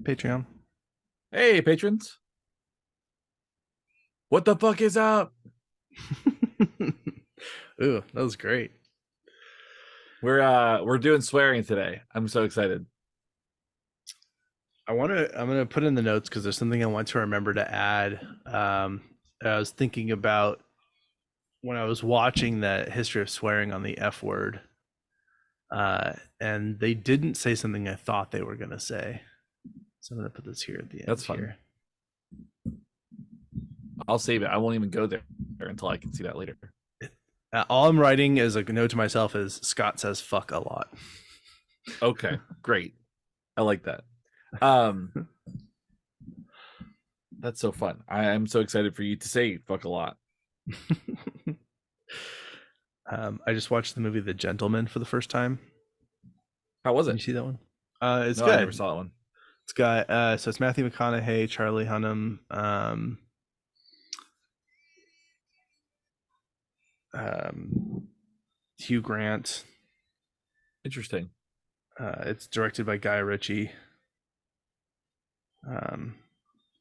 Patreon. Hey, patrons. What the fuck is up? Ooh, that was great. We're doing swearing today. I'm so excited. I'm gonna put in the notes because there's something I want to remember to add. I was thinking about when I was watching that history of swearing on the F word, and they didn't say something I thought they were gonna say. So I'm gonna put this here at the end That's fun. here. I'll save it. I won't even go there until I can see that later. All I'm writing as a note to myself is Scott says fuck a lot. Okay, great. I like that. Um, that's so fun. I'm so excited for you to say fuck a lot. I just watched the movie The Gentleman for the first time. How was Did it? you see that one? It's No, I good. never saw that one. It's got so it's Matthew McConaughey, Charlie Hunnam, Hugh Grant. Interesting. It's directed by Guy Ritchie.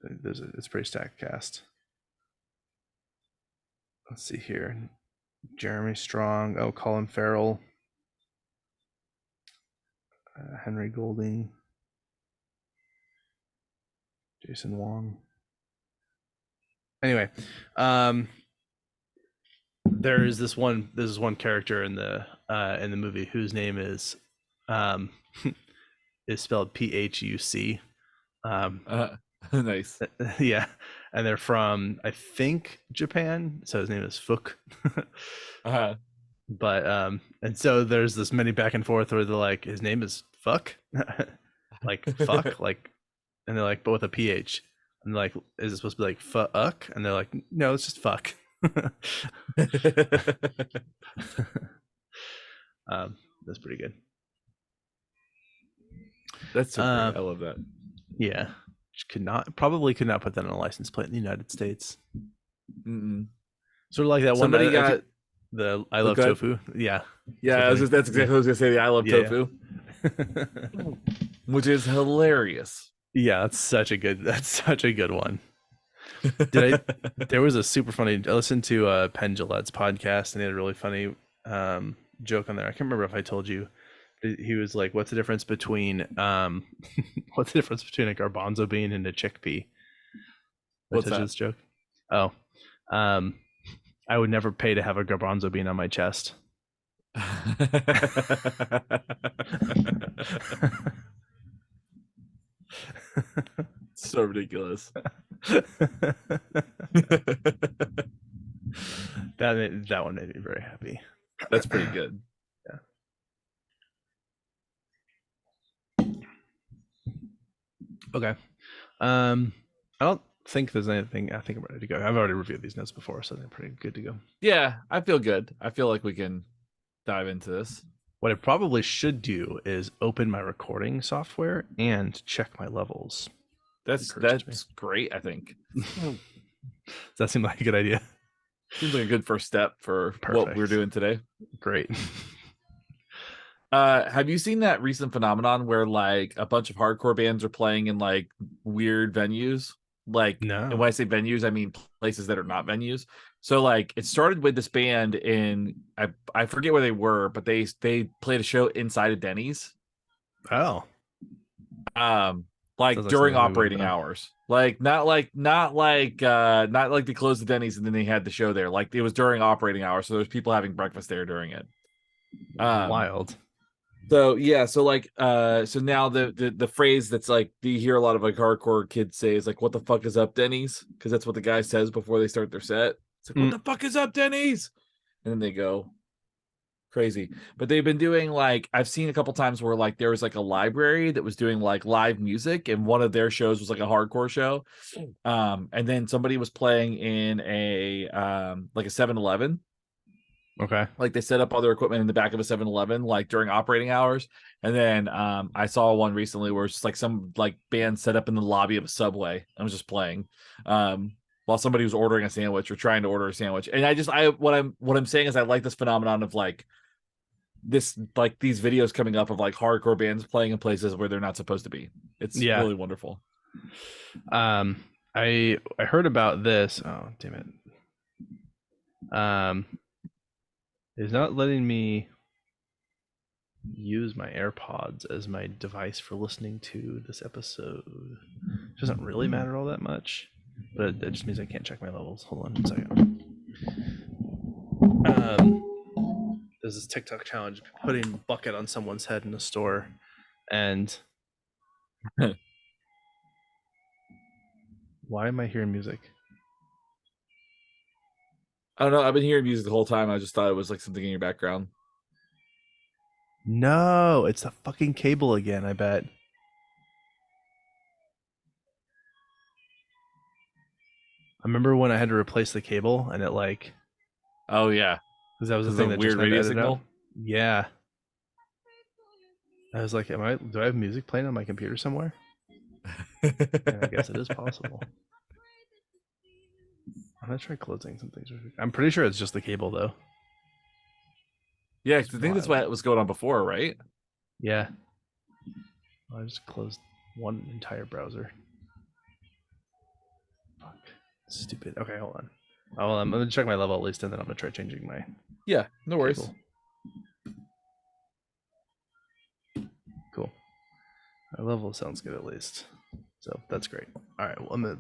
It's a pretty stacked cast. Let's see here. Jeremy Strong. Oh, Colin Farrell. Henry Golding. Jason Wong. Anyway, there is this one character in the movie whose name is is spelled Phuc. Nice. Yeah, and they're from I think Japan, so his name is Fook. Uh, But and so there's this many back and forth where they're like, his name is Fuck, like fuck, like, and they're like, but with a ph, and they're like, is it supposed to be like fuck? And they're like, no, it's just fuck. That's pretty good. That's so great. Uh, I love that. yeah, could not put that on a license plate in the United States. Mm-mm. Sort of like that one. Somebody got the I oh, love go ahead. tofu. Yeah, Yeah, Tiffany. that's exactly Yeah, what I was gonna say. The I love yeah, tofu, yeah. which is hilarious. Yeah, that's such a good one. Did I? There was a super funny. I listened to Penn Jillette's podcast, and he had a really funny joke on there. I can't remember if I told you. He was like, "What's the difference between what's the difference between a garbanzo bean and a chickpea?" I What's told you that? this joke. Oh, um, I would never pay to have a garbanzo bean on my chest. So ridiculous. That one made me very happy. That's pretty good. Yeah. Okay. I don't think there's anything. I think I'm ready to go. I've already reviewed these notes before, so they're pretty good to go. Yeah, I feel good. I feel like we can dive into this. What I probably should do is open my recording software and check my levels. That's great, I think. Does that seem like a good idea? Seems like a good first step for Perfect. what we're doing today. Great. Have you seen that recent phenomenon where like a bunch of hardcore bands are playing in like weird venues? Like, No. and when I say venues, I mean places that are not venues. So like it started with this band in I forget where they were, but they played a show inside of Denny's. Oh. Like Sounds like during something we would've operating done. hours. Like not like they closed the Denny's and then they had the show there. Like it was during operating hours, so there's people having breakfast there during it. Wild. So yeah, so like so now the phrase that's like you hear a lot of like hardcore kids say is like what the fuck is up, Denny's? Because that's what the guy says before they start their set. It's like, what the fuck is up, Denny's? And then they go crazy. But they've been doing like I've seen a couple times where like there was like a library that was doing like live music, and one of their shows was like a hardcore show. And then somebody was playing in a like a 7-Eleven. Okay. Like they set up all their equipment in the back of a 7-Eleven like during operating hours. And then I saw one recently where it's just like some like band set up in the lobby of a Subway and was just playing while somebody was ordering a sandwich or trying to order a sandwich. And what I'm saying is I like this phenomenon of like this like these videos coming up of like hardcore bands playing in places where they're not supposed to be. It's Yeah. really wonderful. I heard about this. Oh, damn it. It's not letting me use my AirPods as my device for listening to this episode. It doesn't really matter all that much, but it just means I can't check my levels. Hold on 1 second. There's this TikTok challenge putting a bucket on someone's head in a store, and why am I hearing music? I don't know. I've been hearing music the whole time. I just thought it was like something in your background. No, it's the fucking cable again, I bet. I remember when I had to replace the cable and it like, Oh yeah, because that was the because thing the that just weird had to radio edit out. signal. Yeah. I was like, do I have music playing on my computer somewhere? And I guess it is possible. I'm gonna try closing some things. I'm pretty sure it's just the cable though. Yeah, I think that's what was going on before, right? Yeah. I just closed one entire browser. Fuck. Stupid. Okay, hold on. Oh, I'm gonna check my level at least, and then I'm gonna try changing my Yeah, no worries. cable. Cool. My level sounds good at least. So that's great. All right, well, I'm gonna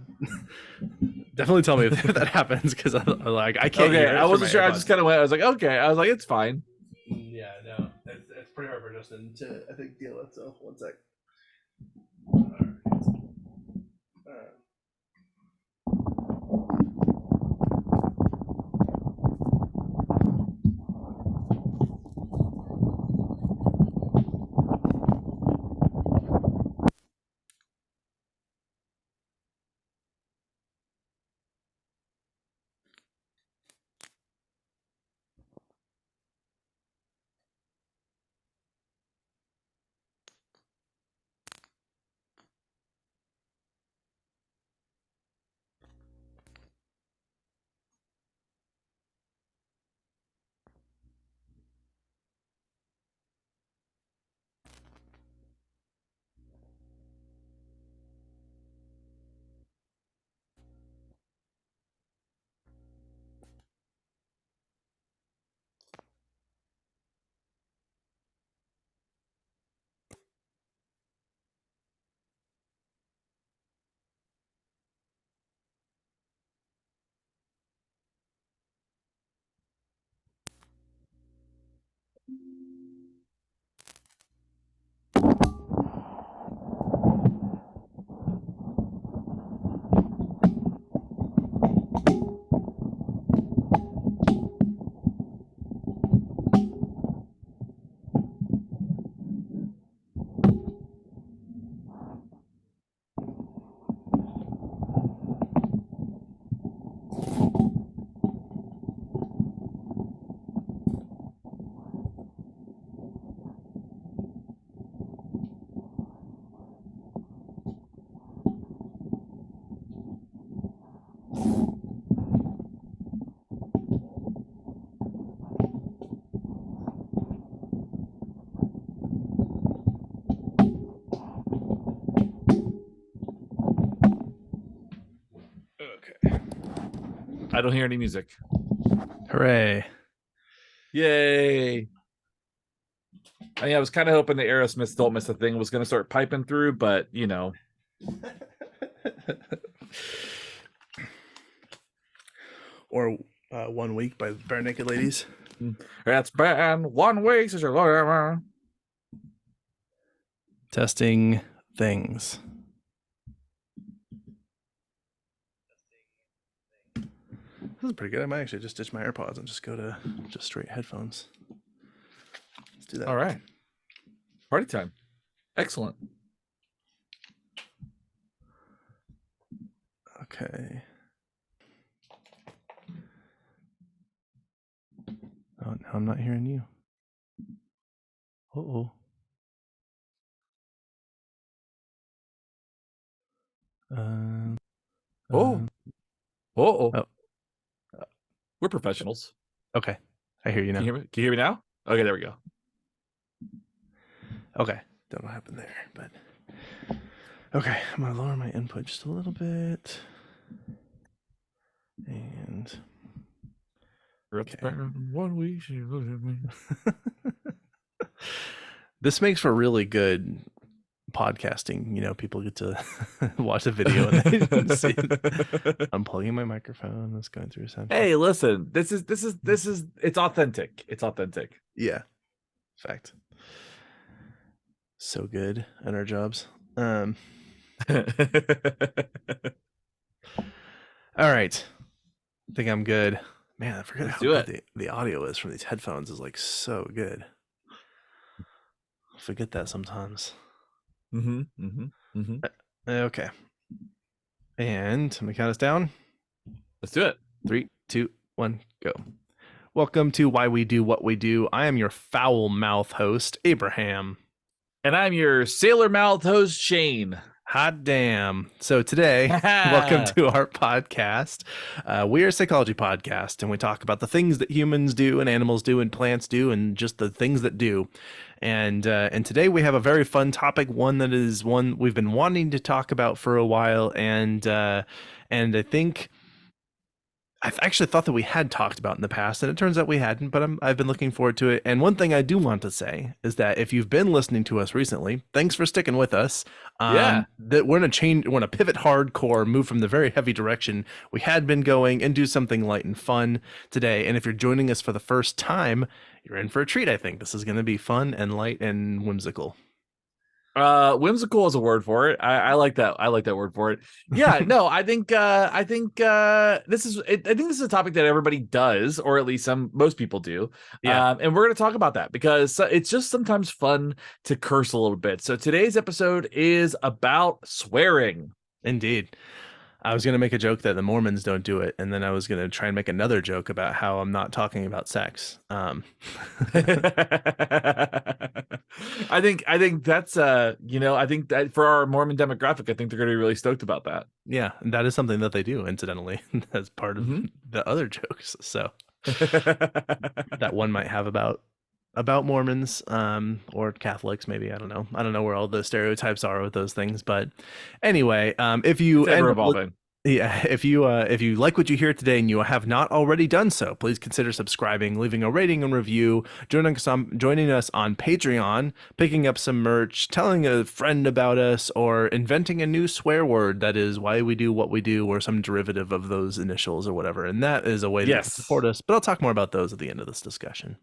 definitely tell me if that happens because I like I can't. Okay, hear it I wasn't through sure. my I just kind of went. I was like, okay. I was like, it's fine. Yeah, no, it's pretty hard for Justin to I think deal with. So 1 sec. All right. Okay. I don't hear any music. Hooray! Yay! I mean, I was kind of hoping the Aerosmith "Don't Miss a Thing" was going to start piping through, but you know. Or 1 week by Bare Naked Ladies. It's been 1 week since you're Testing things. This is pretty good. I might actually just ditch my AirPods and just go to just straight headphones. Let's do that. All right. Party time. Excellent. Okay. Oh, now I'm not hearing you. Uh-oh. Oh. Oh. Oh. We're professionals. Okay. I hear you now. Can you hear me now? Okay, there we go. Okay, don't know what happened there, but okay, I'm gonna lower my input just a little bit, and okay. One week she looked at me. This makes for really good podcasting. You know, people get to watch the video and they see. I'm plugging my microphone. It's going through a sound. Hey, listen, this is it's authentic. It's authentic. Yeah, fact. So good at our jobs. All right. I think I'm good. Man, I forgot Let's how do good it. the audio is from these headphones is like so good. I forget that sometimes. Okay. And I'm gonna count us down. Let's do it. 3, 2, 1, go. Welcome to Why We Do What We Do. I am your foul mouth host, Abraham. And I'm your sailor mouth host, Shane. Hot damn. So today, welcome to our podcast. We are a psychology podcast, and we talk about the things that humans do and animals do and plants do and just the things that do. And today we have a very fun topic, one that is one we've been wanting to talk about for a while. And I think I've actually thought that we had talked about in the past, and it turns out we hadn't, but I've been looking forward to it. And one thing I do want to say is that if you've been listening to us recently, thanks for sticking with us. Yeah. That we're gonna pivot hardcore, move from the very heavy direction we had been going, and do something light and fun today. And if you're joining us for the first time, you're in for a treat. I think this is gonna be fun and light and whimsical. Whimsical is a word for it. I like that. I like that word for it. Yeah, no, I think this is I think this is a topic that everybody does, or at least most people do. Yeah. And we're going to talk about that because it's just sometimes fun to curse a little bit. So today's episode is about swearing. Indeed. I was going to make a joke that the Mormons don't do it, and then I was going to try and make another joke about how I'm not talking about sex. I think that's I think that for our Mormon demographic, I think they're going to be really stoked about that. Yeah, and that is something that they do, incidentally, as part of the other jokes. So that one might have about Mormons or Catholics, maybe. I don't know where all the stereotypes are with those things, but anyway, if you It's ever evolving. if you like what you hear today and you have not already done so, please consider subscribing, leaving a rating and review, joining us on Patreon, picking up some merch, telling a friend about us, or inventing a new swear word that is why we do what we do, or some derivative of those initials or whatever. And that is a way to support us. But I'll talk more about those at the end of this discussion.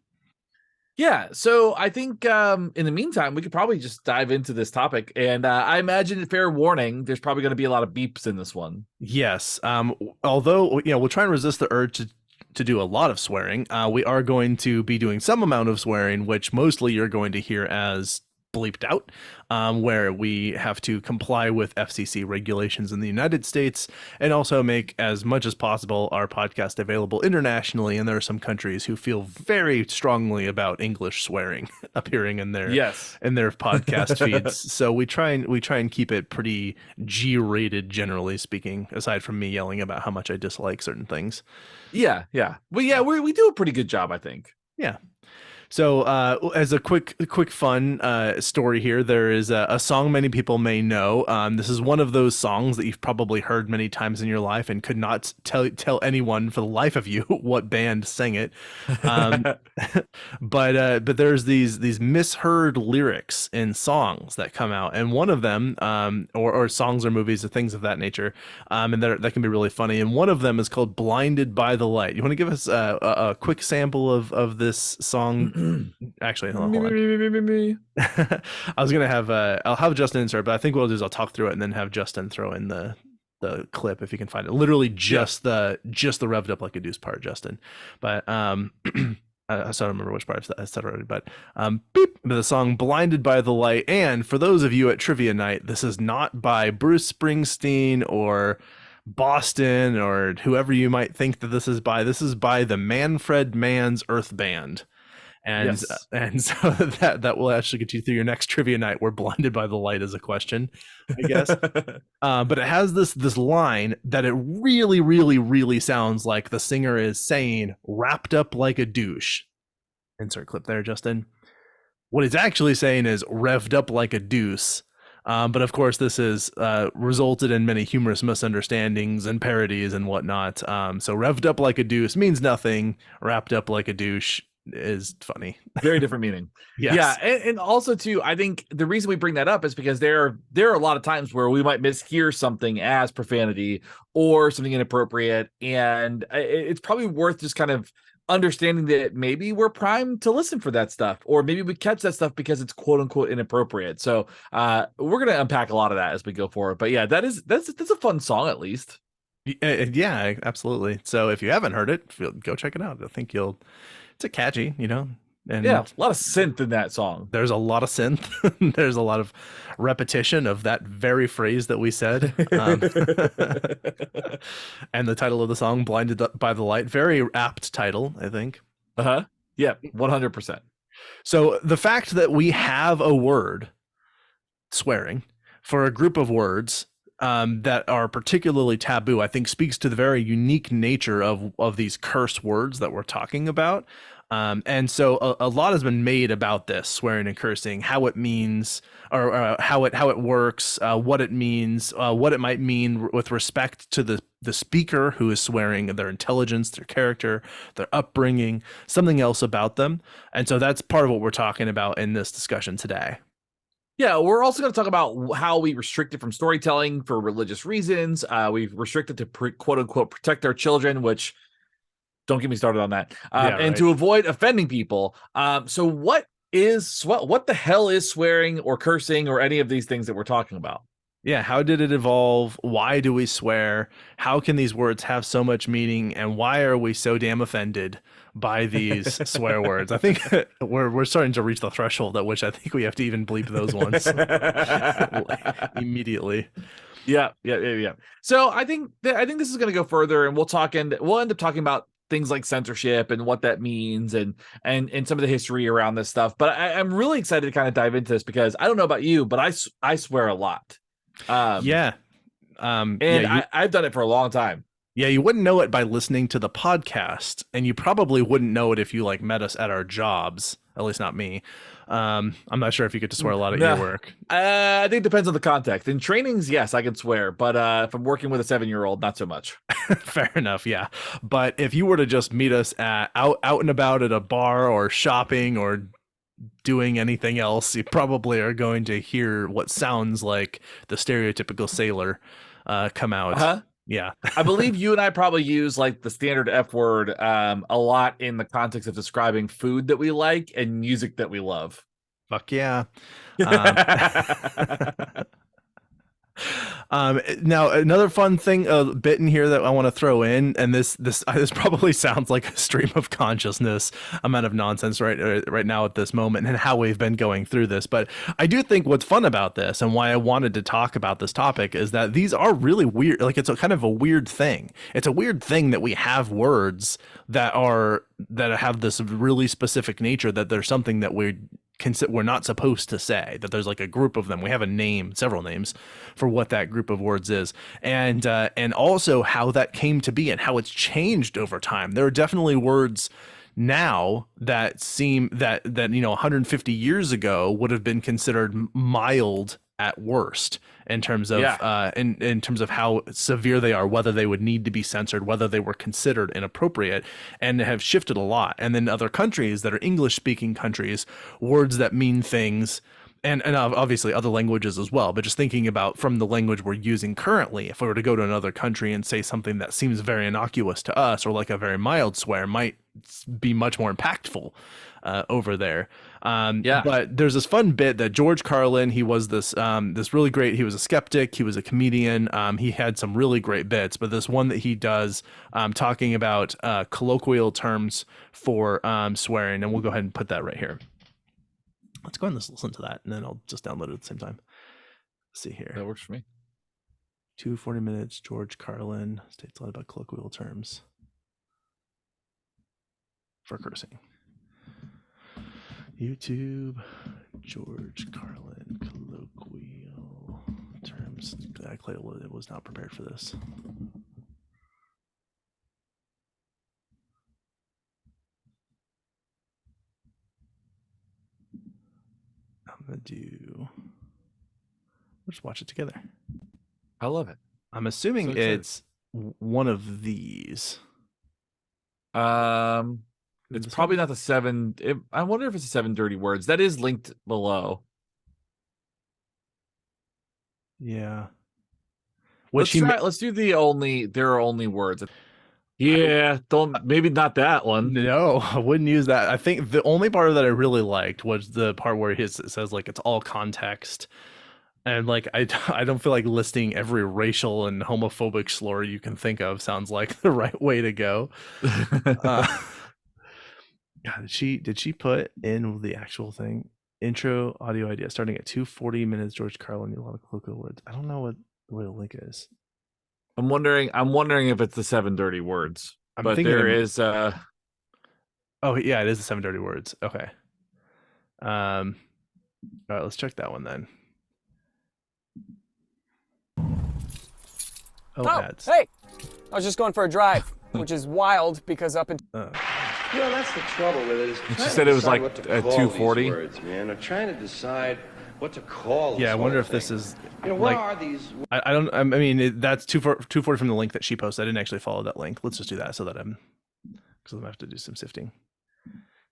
Yeah, so I think in the meantime, we could probably just dive into this topic. And I imagine, fair warning, there's probably going to be a lot of beeps in this one. Yes. Although, we'll try and resist the urge to do a lot of swearing. We are going to be doing some amount of swearing, which mostly you're going to hear as bleeped out, where we have to comply with FCC regulations in the United States and also make as much as possible our podcast available internationally. And there are some countries who feel very strongly about English swearing appearing in their podcast feeds. So we try and keep it pretty G-rated, generally speaking, aside from me yelling about how much I dislike certain things. Yeah. Well, yeah, we do a pretty good job, I think. Yeah. So as a quick fun story here, there is a song many people may know. This is one of those songs that you've probably heard many times in your life and could not tell anyone for the life of you what band sang it. But there's these misheard lyrics in songs that come out, and one of them, or songs or movies or things of that nature, and that can be really funny. And one of them is called "Blinded by the Light." You want to give us a quick sample of this song? Actually, hold on. I was gonna have I'll have Justin insert, but I think what I'll do is I'll talk through it and then have Justin throw in the clip if you can find it. Literally just the revved up like a deuce part, Justin. But I don't remember which part I said already, but the song "Blinded by the Light." And for those of you at trivia night, this is not by Bruce Springsteen or Boston or whoever you might think that this is by. This is by the Manfred Mann's Earth Band. And so that will actually get you through your next trivia night where "Blinded by the Light" is a question, I guess. But it has this line that it really, really, really sounds like the singer is saying, "wrapped up like a douche." Insert clip there, Justin. What it's actually saying is revved up like a deuce. But of course, this has resulted in many humorous misunderstandings and parodies and whatnot. So revved up like a deuce means nothing. Wrapped up like a douche is funny. Very different meaning. Yeah, Yes. and also too, I think the reason we bring that up is because there are a lot of times where we might mishear something as profanity or something inappropriate, and it's probably worth just kind of understanding that maybe we're primed to listen for that stuff, or maybe we catch that stuff because it's quote unquote inappropriate. So we're gonna unpack a lot of that as we go forward. But yeah, that's a fun song at least. Yeah, absolutely. So if you haven't heard it, go check it out. I think you'll. It's a catchy, Yeah, and a lot of synth in that song. there's a lot of synth. There's a lot of repetition of that very phrase that we said. And the title of the song, "Blinded by the Light," very apt title, I think. Uh-huh. Yeah, 100%. So the fact that we have a word, swearing, for a group of words that are particularly taboo, I think speaks to the very unique nature of these curse words that we're talking about. And so a lot has been made about this swearing and cursing, how it means, or how it works, what it means, what it might mean with respect to the speaker who is swearing, their intelligence, their character, their upbringing, something else about them. And so that's part of what we're talking about in this discussion today. Yeah, we're also going to talk about how we restrict it from storytelling for religious reasons. We've restricted to quote unquote protect our children, which don't get me started on that. Yeah, And right. to avoid offending people. So what the hell is swearing or cursing or any of these things that we're talking about? Yeah, how did it evolve? Why do we swear? How can these words have so much meaning? And why are we so damn offended by these swear words? I think we're starting to reach the threshold at which I think we have to even bleep those ones immediately. Yeah. So I think this is going to go further, and we'll end up talking about things like censorship and what that means, and some of the history around this stuff. But I'm really excited to kind of dive into this because I don't know about you, but I swear a lot, Yeah. Yeah, and I've done it for a long time. you wouldn't know it by listening to the podcast, and you probably wouldn't know it if you like met us at our jobs. At least not me. I'm not sure if you get to swear a lot at your No, work. I think it depends on the context. In trainings, yes, I can swear, but if I'm working with a 7-year-old, not so much. Fair enough, yeah. But if you were to just meet us out and about at a bar or shopping or doing anything else, you probably are going to hear what sounds like the stereotypical sailor come out. Huh? Yeah. I believe you and I probably use like the standard F word a lot in the context of describing food that we like and music that we love. Fuck yeah. Um, Now another fun thing, a bit in here that I want to throw in, and this probably sounds like a stream of consciousness amount of nonsense right now at this moment, and how we've been going through this. But I do think what's fun about this, and why I wanted to talk about this topic, is that these are really weird. Like it's a kind of a weird thing. It's a weird thing that we have words that have this really specific nature, that there's something that we're not supposed to say, that there's like a group of them. We have a name, several names for what that group of words is, and also how that came to be and how it's changed over time. There are definitely words now that seem that 150 years ago would have been considered mild at worst in terms of Yeah. in terms of how severe they are, whether they would need to be censored, whether they were considered inappropriate, and have shifted a lot. And then other countries that are English speaking countries, words that mean things, and obviously other languages as well, but just thinking about from the language we're using currently, if we were to go to another country and say something that seems very innocuous to us, or like a very mild swear, might be much more impactful over there. Yeah. But there's this fun bit that George Carlin, he was this really great, he was a skeptic, he was a comedian, he had some really great bits, but this one that he does talking about colloquial terms for swearing, and we'll go ahead and put that right here. Let's go ahead and listen to that, and then I'll just download it at the same time. Let's see here. That works for me. 240 minutes, George Carlin states a lot about colloquial terms for cursing. YouTube, George Carlin, colloquial terms. Clay was not prepared for this. do. We'll just watch it together. I love it. I'm assuming it's one of these. It's probably not the 7. I wonder if it's the 7 dirty words. That is linked below. Yeah. Let's do there are only words. Yeah, maybe not that one. No, I wouldn't use that. I think the only part of that I really liked was the part where it says like it's all context. And like I don't feel like listing every racial and homophobic slur you can think of sounds like the right way to go. God, did she put in the actual thing? Intro audio idea starting at 2:40 minutes. George Carlin, a lot of colloquial words. I don't know where the link is. I'm wondering if it's the 7 dirty words. But there is Oh yeah, it is the 7 dirty words. Okay. All right, let's check that one then. Oh, ads. Hey, I was just going for a drive, which is wild because up until that's the trouble with it. She said it was like at 2:40. Words, man. I'm trying to decide what to call. Yeah, I wonder if this is. What are these? I don't. I mean, that's 240 from the link that she posted. I didn't actually follow that link. Let's just do that so that because I'm gonna have to do some sifting.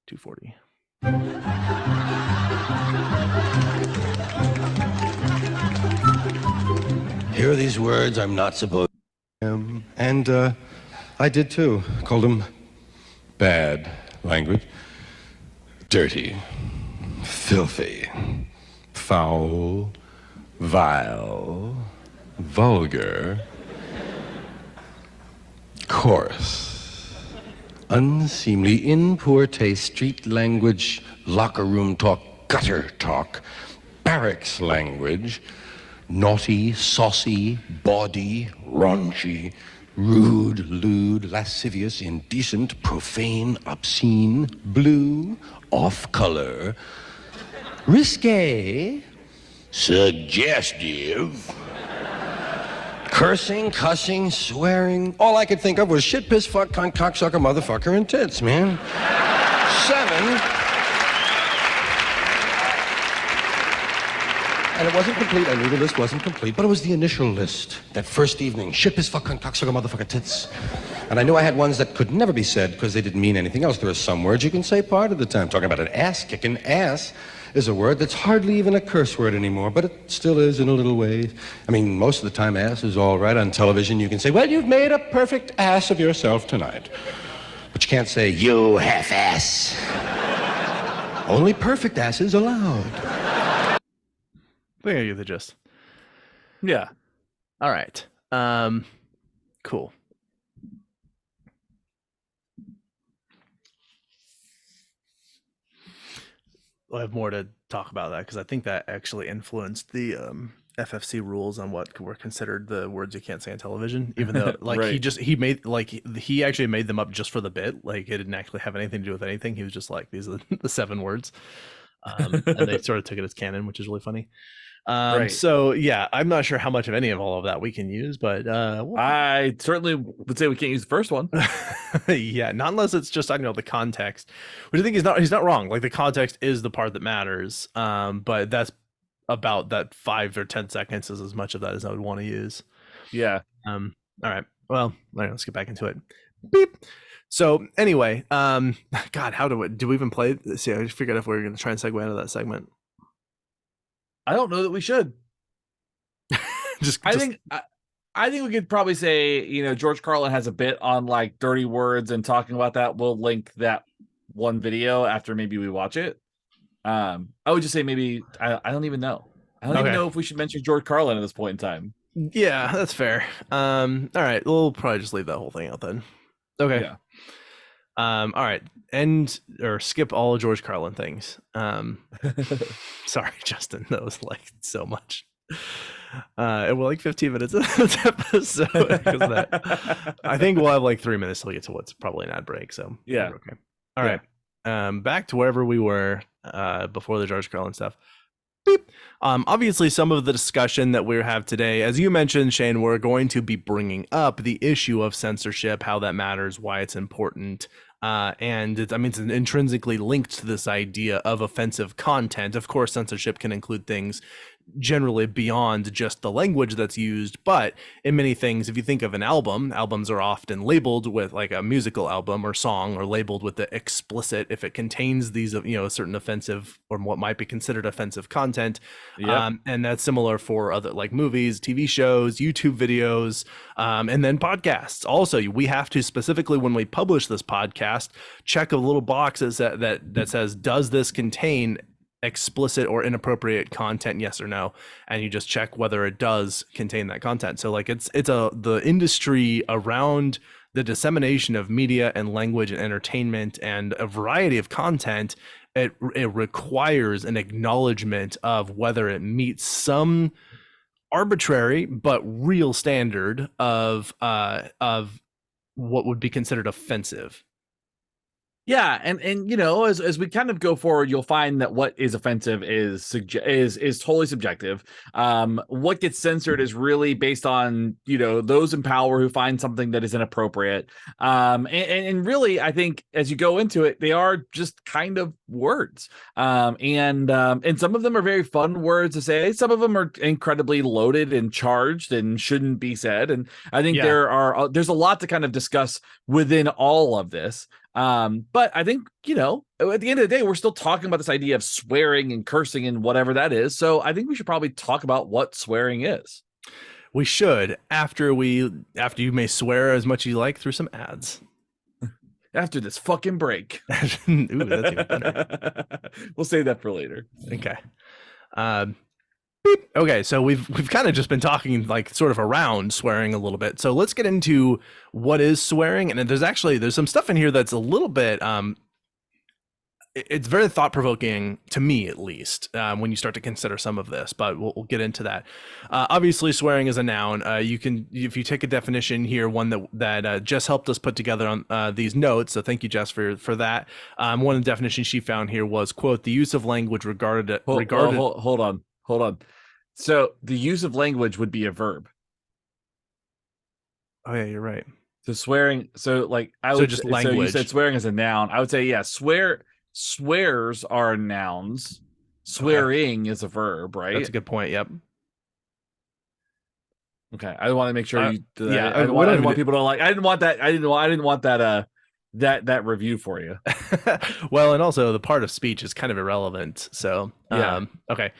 240. Here are these words I'm not supposed to. And I did too. Called them bad language, dirty, filthy, foul, vile, vulgar, coarse, unseemly, in poor taste, street language, locker room talk, gutter talk, barracks language, naughty, saucy, bawdy, raunchy, rude, lewd, lascivious, indecent, profane, obscene, blue, off-color, risque, suggestive, cursing, cussing, swearing. All I could think of was shit, piss, fuck, cunt, cocksucker, motherfucker, and tits, man. 7. And it wasn't complete. I knew the list wasn't complete, but it was the initial list. That first evening, shit, piss, fuck, cunt, cocksucker, motherfucker, tits. And I knew I had ones that could never be said because they didn't mean anything else. There are some words you can say part of the time. Talking about an ass kicking. Ass is a word that's hardly even a curse word anymore, but it still is in a little way. I mean, most of the time, ass is all right. On television, you can say, well, you've made a perfect ass of yourself tonight. But you can't say, you half-ass. Only perfect asses allowed. I think I get the gist. Yeah. All right. Cool. We'll have more to talk about that because I think that actually influenced the FFC rules on what were considered the words you can't say on television, even though like right. he actually made them up just for the bit. Like it didn't actually have anything to do with anything. He was just like, these are the 7 words. And they sort of took it as canon, which is really funny. Right. So yeah, I'm not sure how much of any of all of that we can use, but I certainly would say we can't use the first one. Yeah, not unless it's just, I don't know, the context, which I think he's not wrong. Like the context is the part that matters. But that's about that 5 or 10 seconds is as much of that as I would want to use. Yeah. All right. Well, let's get back into it. Beep. So anyway, God, do we even play? See, I figured if we were going to try and segue into that segment. I don't know that we should. I think we could probably say, George Carlin has a bit on like dirty words and talking about that. We'll link that one video after maybe we watch it. I would just say maybe I don't even know. I don't even know if we should mention George Carlin at this point in time. Yeah, that's fair. All right, we'll probably just leave that whole thing out then. Okay. Yeah. All right, skip all of George Carlin things. Sorry, Justin, that was like so much. We're like 15 minutes of this episode because of that. I think we'll have like 3 minutes till we get to what's probably an ad break. So yeah, okay. All right, back to wherever we were before the George Carlin stuff. Obviously, some of the discussion that we have today, as you mentioned, Shane, we're going to be bringing up the issue of censorship, how that matters, why it's important. And it's intrinsically linked to this idea of offensive content. Of course, censorship can include things generally beyond just the language that's used, but in many things, if you think of an album, albums are often labeled with, like a musical album or song, or labeled with the explicit if it contains these, certain offensive or what might be considered offensive content. Yep. And that's similar for other, like, movies, TV shows, YouTube videos, and then podcasts. Also, we have to specifically, when we publish this podcast, check a little box that says, does this contain explicit or inappropriate content, yes or no, and you just check whether it does contain that content. So, like, the industry around the dissemination of media and language and entertainment and a variety of content, it requires an acknowledgement of whether it meets some arbitrary but real standard of what would be considered offensive. Yeah, and as we kind of go forward, you'll find that what is offensive is totally subjective. What gets censored is really based on those in power who find something that is inappropriate. And really, I think as you go into it, they are just kind of words. And some of them are very fun words to say. Some of them are incredibly loaded and charged and shouldn't be said. And I think there's a lot to kind of discuss within all of this. But I think, at the end of the day, we're still talking about this idea of swearing and cursing and whatever that is. So I think we should probably talk about what swearing is. We should, after you may swear as much as you like through some ads. After this fucking break. Ooh, that's even better. We'll save that for later. Okay. Okay, so we've kind of just been talking, like, sort of around swearing a little bit. So let's get into what is swearing. And there's some stuff in here that's a little bit it's very thought-provoking to me, at least, when you start to consider some of this, but we'll get into that. Obviously, swearing is a noun. You can, if you take a definition here, one that Jess helped us put together on these notes, so thank you, Jess, for that. One of the definitions she found here was, quote, the use of language regarded. Hold on. So the use of language would be a verb. Oh yeah, you're right. So swearing. So like just language. So you said swearing is a noun. I would say swears are nouns. Swearing is a verb, right? That's a good point. Yep. Okay, I want to make sure you. Yeah, I didn't want people to like. I didn't want that. I didn't want that. That review for you. Well, and also the part of speech is kind of irrelevant. So yeah. Okay.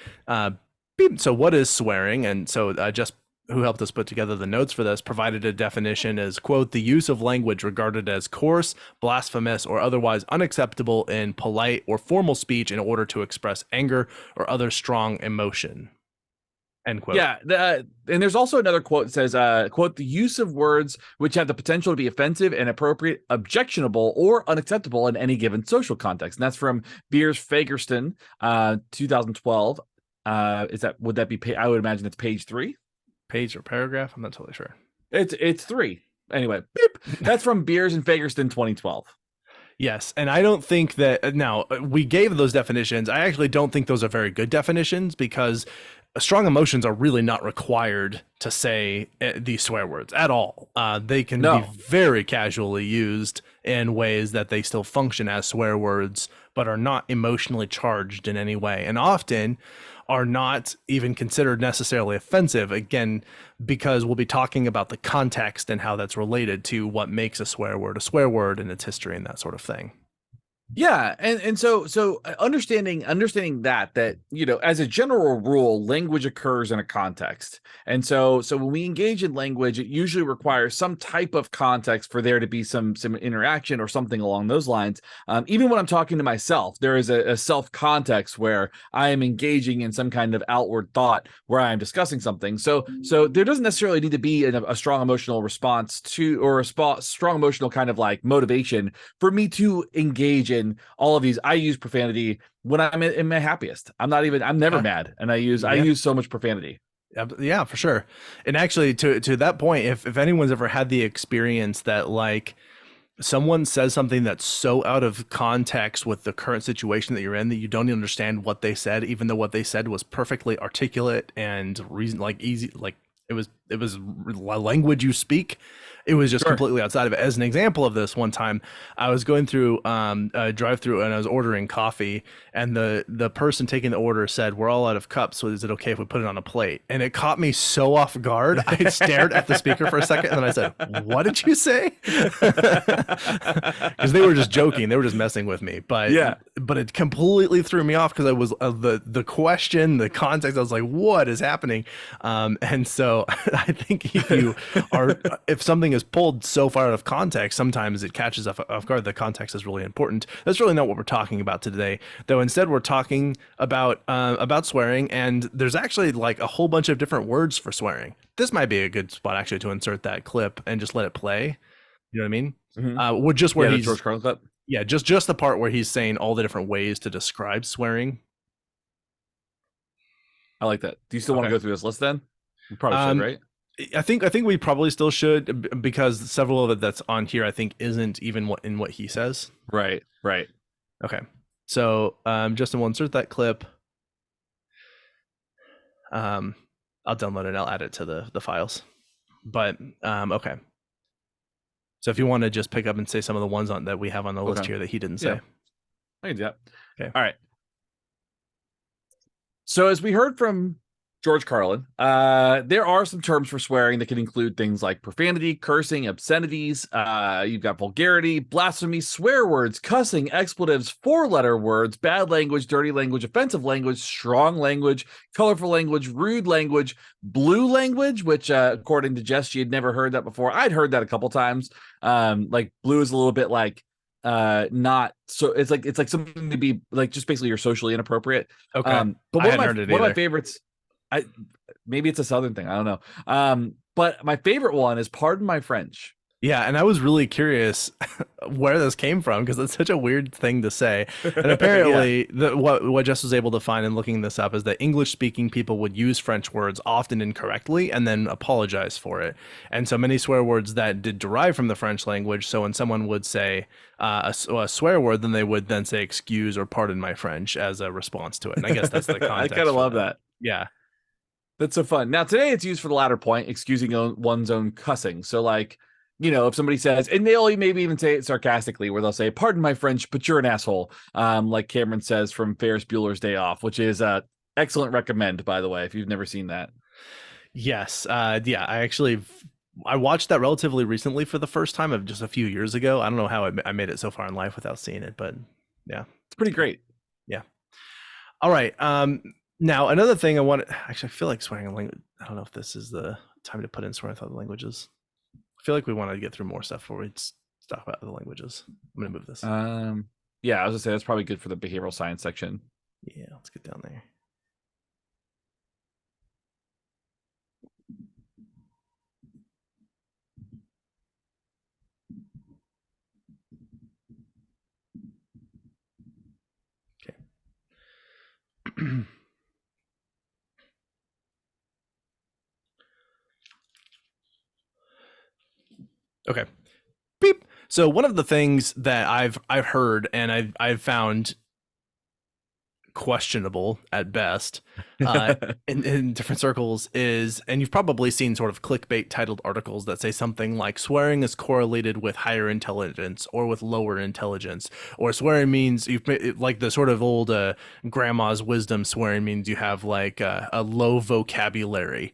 So what is swearing? And so just who helped us put together the notes for this provided a definition as, quote, the use of language regarded as coarse, blasphemous, or otherwise unacceptable in polite or formal speech in order to express anger or other strong emotion. End quote. Yeah, and there's also another quote that says, quote, the use of words which have the potential to be offensive, inappropriate, objectionable, or unacceptable in any given social context. And that's from Beers Fagerston, 2012. Would that be? I would imagine it's page 3. Page or paragraph? I'm not totally sure. It's 3. Anyway, beep. That's from Beers and Fagerston 2012. Yes, and I don't think that now we gave those definitions. I actually don't think those are very good definitions because strong emotions are really not required to say these swear words at all. They can be very casually used in ways that they still function as swear words, but are not emotionally charged in any way, and often are not even considered necessarily offensive, again, because we'll be talking about the context and how that's related to what makes a swear word and its history and that sort of thing. Yeah, and so understanding that as a general rule, language occurs in a context, and so when we engage in language, it usually requires some type of context for there to be some interaction or something along those lines. Even when I'm talking to myself, there is a self context where I am engaging in some kind of outward thought where I am discussing something. So there doesn't necessarily need to be a strong emotional response to, or a strong emotional kind of like motivation for me to engage in all of these. I use profanity when I'm in my happiest. I'm never mad, and I use so much profanity. Yeah, for sure. And actually, to that point, if anyone's ever had the experience that, like, someone says something that's so out of context with the current situation that you're in that you don't even understand what they said, even though what they said was perfectly articulate and reason, like easy, like it was a language you speak. It was just completely outside of it. As an example of this, one time I was going through a drive-through and I was ordering coffee, and the person taking the order said, "We're all out of cups, so is it okay if we put it on a plate?" And it caught me so off guard. I stared at the speaker for a second, and then I said, "What did you say?" Because they were just joking, they were just messing with me. But but it completely threw me off because I was the question, the context. I was like, "What is happening?" And so I think if something is pulled so far out of context, sometimes it catches off guard. The context is really important. That's really not what we're talking about today, though. Instead, we're talking about swearing, and there's actually like a whole bunch of different words for swearing. This might be a good spot actually to insert that clip and just let it play. You know what I mean? Mm-hmm. We're just where he's George Carlin clip. Yeah, just the part where he's saying all the different ways to describe swearing. I like that. Do you still want to go through this list then? We probably should, right? I think we probably still should, because several of it that's on here I think isn't even what he says. Right. Okay. So Justin will insert that clip. I'll download it. I'll add it to the files. But okay. So if you want to just pick up and say some of the ones that we have on the list here that he didn't say. Yeah. I can do that. Okay. All right. So as we heard from George Carlin, there are some terms for swearing that can include things like profanity, cursing, obscenities. You've got vulgarity, blasphemy, swear words, cussing, expletives, four-letter words, bad language, dirty language, offensive language, strong language, colorful language, rude language, blue language, which according to Jess, she had never heard that before. I'd heard that a couple times. Like blue is a little bit like not so it's like something to be like just basically you're socially inappropriate. Okay. But one of my favorites, maybe it's a Southern thing, I don't know. But my favorite one is pardon my French. Yeah, and I was really curious where this came from, because it's such a weird thing to say. And apparently, what Jess was able to find in looking this up is that English-speaking people would use French words often incorrectly and then apologize for it. And so many swear words that did derive from the French language. So when someone would say a swear word, then they would then say "excuse" or "pardon my French" as a response to it. And I guess that's the context. I kind of love that. Yeah. That's so fun. Now, today it's used for the latter point, excusing one's own cussing. So, like, you know, if somebody says, and they'll maybe even say it sarcastically, where they'll say, "Pardon my French, but you're an asshole," like Cameron says from Ferris Bueller's Day Off, which is excellent recommend, by the way, if you've never seen that. Yes. Yeah, I watched that relatively recently for the first time, of just a few years ago. I don't know how I made it so far in life without seeing it, but yeah. It's pretty great. Yeah. All right. Now, another thing I feel like swearing in language. I don't know if this is the time to put in swearing with other languages. I feel like we want to get through more stuff before we talk about other languages. I'm going to move this. Yeah, I was going to say that's probably good for the behavioral science section. Yeah, let's get down there. Okay. Okay. Beep. So one of the things that I've heard and I've found questionable at best in different circles is, and you've probably seen sort of clickbait titled articles that say something like swearing is correlated with higher intelligence or with lower intelligence, or swearing means like the sort of old grandma's wisdom, swearing means you have like a low vocabulary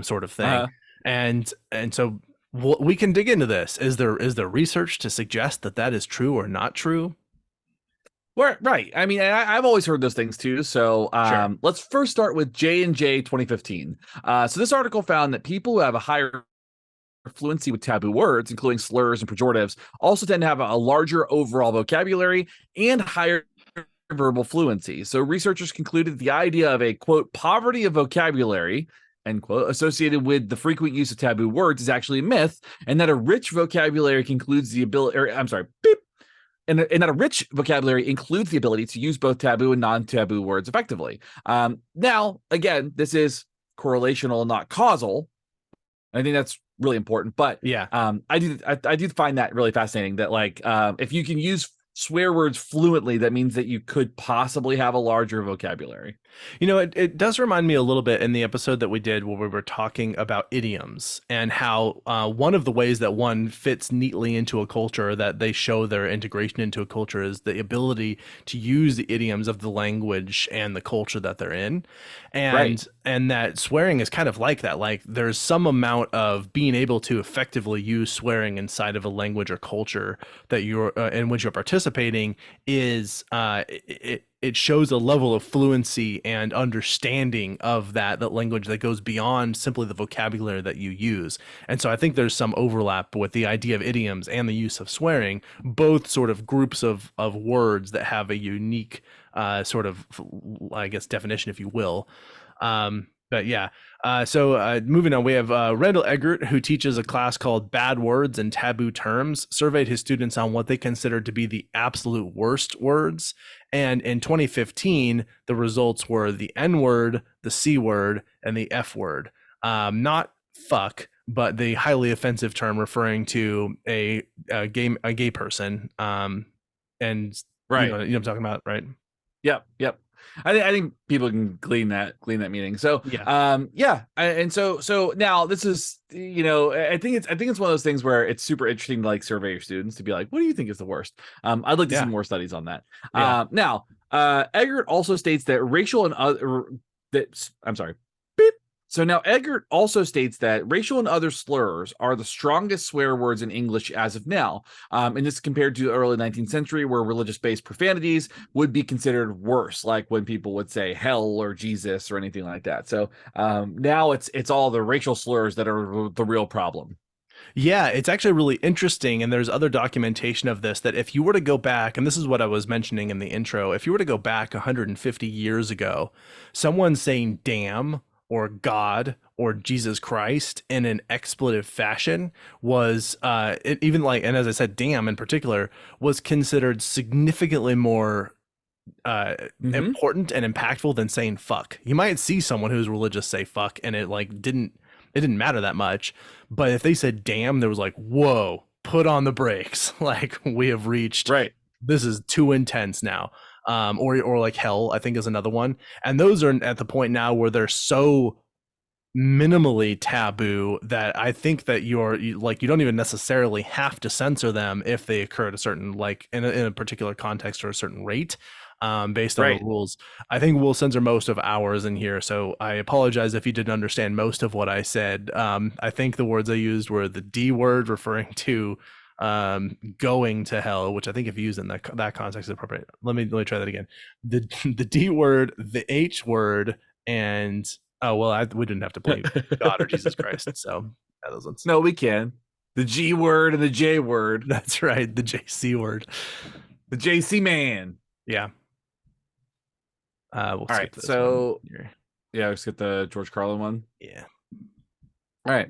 sort of thing. And so we can dig into this. Is there research to suggest that is true or not true? Well, right. I mean, I've always heard those things too. So Sure. Let's first start with J&J 2015. So this article found that people who have a higher fluency with taboo words, including slurs and pejoratives, also tend to have a larger overall vocabulary and higher verbal fluency. So researchers concluded the idea of a, quote, poverty of vocabulary, end quote, associated with the frequent use of taboo words is actually a myth, and that a rich vocabulary includes the ability, and that a rich vocabulary includes the ability to use both taboo and non-taboo words effectively. Now, again, this is correlational, not causal. I think that's really important. But Yeah. I do find that really fascinating that like if you can use swear words fluently, that means that you could possibly have a larger vocabulary. You know, it does remind me a little bit in the episode that we did where we were talking about idioms and how one of the ways that one fits neatly into a culture, that they show their integration into a culture, is the ability to use the idioms of the language and the culture that they're in. And that swearing is kind of like that. Like there's some amount of being able to effectively use swearing inside of a language or culture that you're in which you're participating is it shows a level of fluency and understanding of that language that goes beyond simply the vocabulary that you use. And so I think there's some overlap with the idea of idioms and the use of swearing, both sort of groups of words that have a unique sort of, I guess, definition, if you will. But yeah, so moving on, we have Randall Eggert, who teaches a class called Bad Words and Taboo Terms, surveyed his students on what they considered to be the absolute worst words. And in 2015, the results were the N word, the C word, and the F word. Not fuck, but the highly offensive term referring to a gay person. And Right. you know what I'm talking about, right? Yep. I think people can glean that meaning. So and so now this is, you know, I think it's one of those things where it's super interesting to like survey your students to be like, what do you think is the worst? I'd like to see more studies on that. Now Eggert also states that racial and other So now Eggert also states that racial and other slurs are the strongest swear words in English as of now. And this compared to the early 19th century, where religious-based profanities would be considered worse, like when people would say hell or Jesus or anything like that. So now it's all the racial slurs that are the real problem. Yeah, it's actually really interesting. And there's other documentation of this, that if you were to go back, and this is what I was mentioning in the intro, if you were to go back 150 years ago, someone saying damn or God or Jesus Christ in an expletive fashion was even like, and as I said, damn in particular, was considered significantly more important and impactful than saying fuck. You might see someone who's religious say fuck and it didn't matter that much, but if they said damn, there was like, whoa, put on the brakes. Like, we have reached, this is too intense now. Or like hell, I think, is another one. And those are at the point now where they're so minimally taboo that I think that you don't even necessarily have to censor them if they occur at a certain, like in a particular context or a certain rate. Based on the rules. I think we'll censor most of ours in here, so I apologize if you didn't understand most of what I said. I think the words I used were the D word, referring to going to hell, which I think if used in that context is appropriate. Let me try that again. The D word, the H word, and we didn't have to play God or Jesus Christ, so those ones. No, we can. The G word and the J word. That's right, the JC word. The JC man. Yeah. All right, so let's get the George Carlin one. Yeah. All right.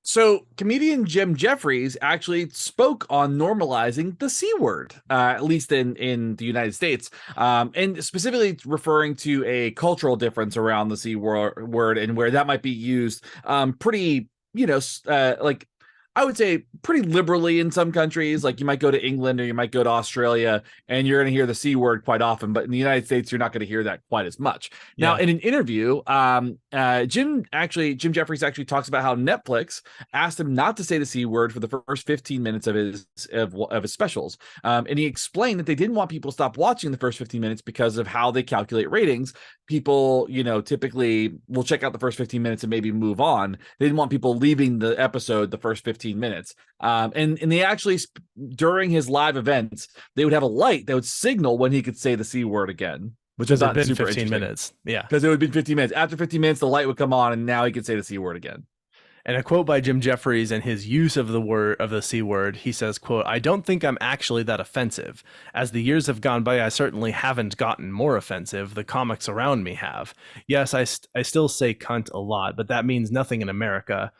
So comedian Jim Jeffries actually spoke on normalizing the C word, at least in the United States, and specifically referring to a cultural difference around the C word and where that might be used pretty, like I would say pretty liberally in some countries. Like you might go to England or you might go to Australia and you're going to hear the C word quite often, but in the United States, you're not going to hear that quite as much. Now, in an interview, Jim Jeffries actually talks about how Netflix asked him not to say the C word for the first 15 minutes of his specials. And he explained that they didn't want people to stop watching the first 15 minutes because of how they calculate ratings. People, typically will check out the first 15 minutes and maybe move on. They didn't want people leaving the episode the first 15 minutes. And they actually, during his live events, they would have a light that would signal when he could say the C word again, which is not super 15 minutes. Yeah. Because it would be 15 minutes. After 15 minutes, the light would come on and now he could say the C word again. And a quote by Jim Jeffries and his use of the C word, he says, quote, "I don't think I'm actually that offensive. As the years have gone by, I certainly haven't gotten more offensive. The comics around me have. Yes, I still say cunt a lot, but that means nothing in America."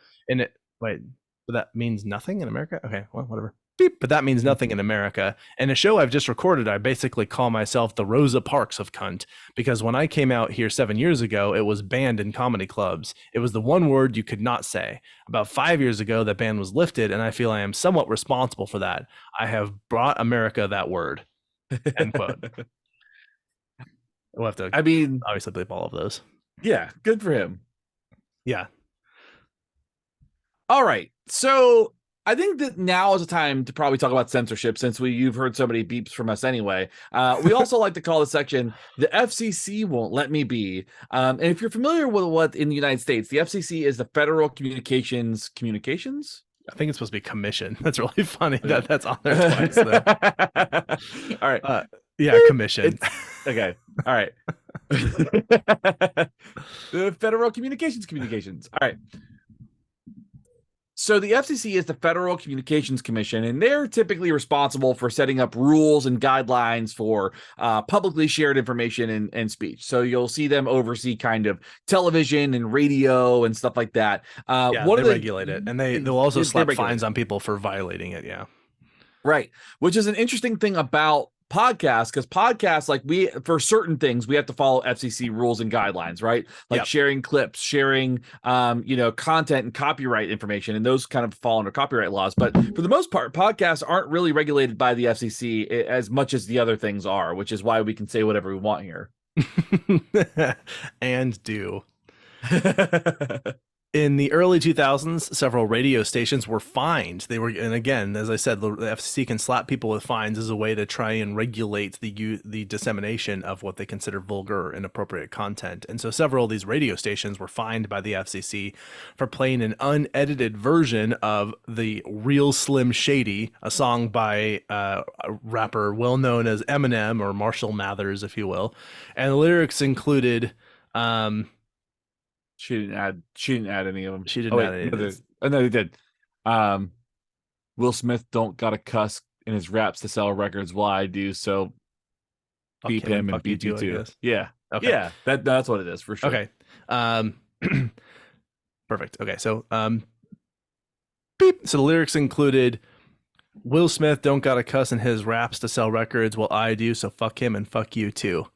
That means nothing in America? Okay, well, whatever. beep, but that means nothing in America. In a show I've just recorded, I basically call myself the Rosa Parks of cunt, because when I came out here 7 years ago, it was banned in comedy clubs. It was the one word you could not say. About 5 years ago, that ban was lifted, and I feel I am somewhat responsible for that. I have brought America that word. End quote. We'll have to I mean, obviously bleep all of those. yeah, good for him. Yeah. All right. So I think that now is the time to probably talk about censorship, since you've heard so many beeps from us anyway. We also like to call the section "The FCC Won't Let Me Be." And if you're familiar with what in the United States, the FCC is the Federal Communications. I think it's supposed to be commission. That's really funny Okay. that that's on there twice, though. All right. Yeah, commission. Okay. All right. The Federal Communications. All right. So the FCC is the Federal Communications Commission, and they're typically responsible for setting up rules and guidelines for publicly shared information and speech. So you'll see them oversee kind of television and radio and stuff like that. Yeah, they regulate it, and they'll also slap fines on people for violating it. Yeah, right. Which is an interesting thing about podcasts, because podcasts, like, we, for certain things, we have to follow FCC rules and guidelines, right? Like sharing clips, sharing content and copyright information, and those kind of fall under copyright laws. But for the most part, podcasts aren't really regulated by the FCC as much as the other things are, which is why we can say whatever we want here. And do. In the early 2000s, several radio stations were fined. And again, as I said, the FCC can slap people with fines as a way to try and regulate the dissemination of what they consider vulgar or inappropriate content. And so several of these radio stations were fined by the FCC for playing an unedited version of the Real Slim Shady, a song by a rapper well known as Eminem, or Marshall Mathers, if you will. And the lyrics included... She didn't add any of them. She didn't add any of them. No, they did. Will Smith don't got to cuss in his raps to sell records while I do, so beep him and beep you too. Yeah. Okay. Yeah, that's what it is for sure. Okay. Perfect. Okay, so beep. So the lyrics included, Will Smith don't got to cuss in his raps to sell records while I do, so fuck him and fuck you too.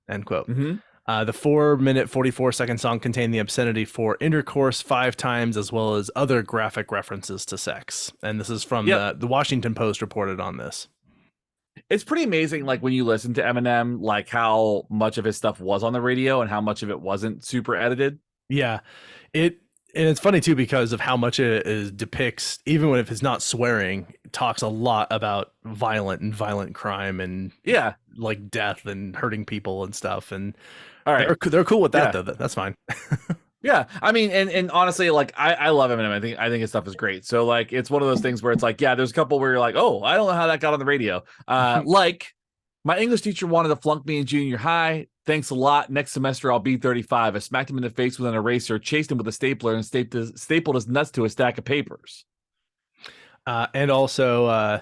End quote. Mm-hmm. The 4-minute, 44-second song contained the obscenity for intercourse 5 times, as well as other graphic references to sex. And this is from the Washington Post reported on this. It's pretty amazing, like, when you listen to Eminem, like, how much of his stuff was on the radio and how much of it wasn't super edited. Yeah. And it's funny too, because of how much it depicts, even when if it's not swearing, talks a lot about violent crime and like death and hurting people and stuff. And all right, they're cool with that though. That's fine. Yeah, I mean, and honestly, like, I love Eminem. I think his stuff is great. So, like, it's one of those things where it's like, yeah, there's a couple where you're like, oh, I don't know how that got on the radio. Like, my English teacher wanted to flunk me in junior high. Thanks a lot. Next semester, I'll be 35. I smacked him in the face with an eraser, chased him with a stapler, and stapled his nuts to a stack of papers. And also,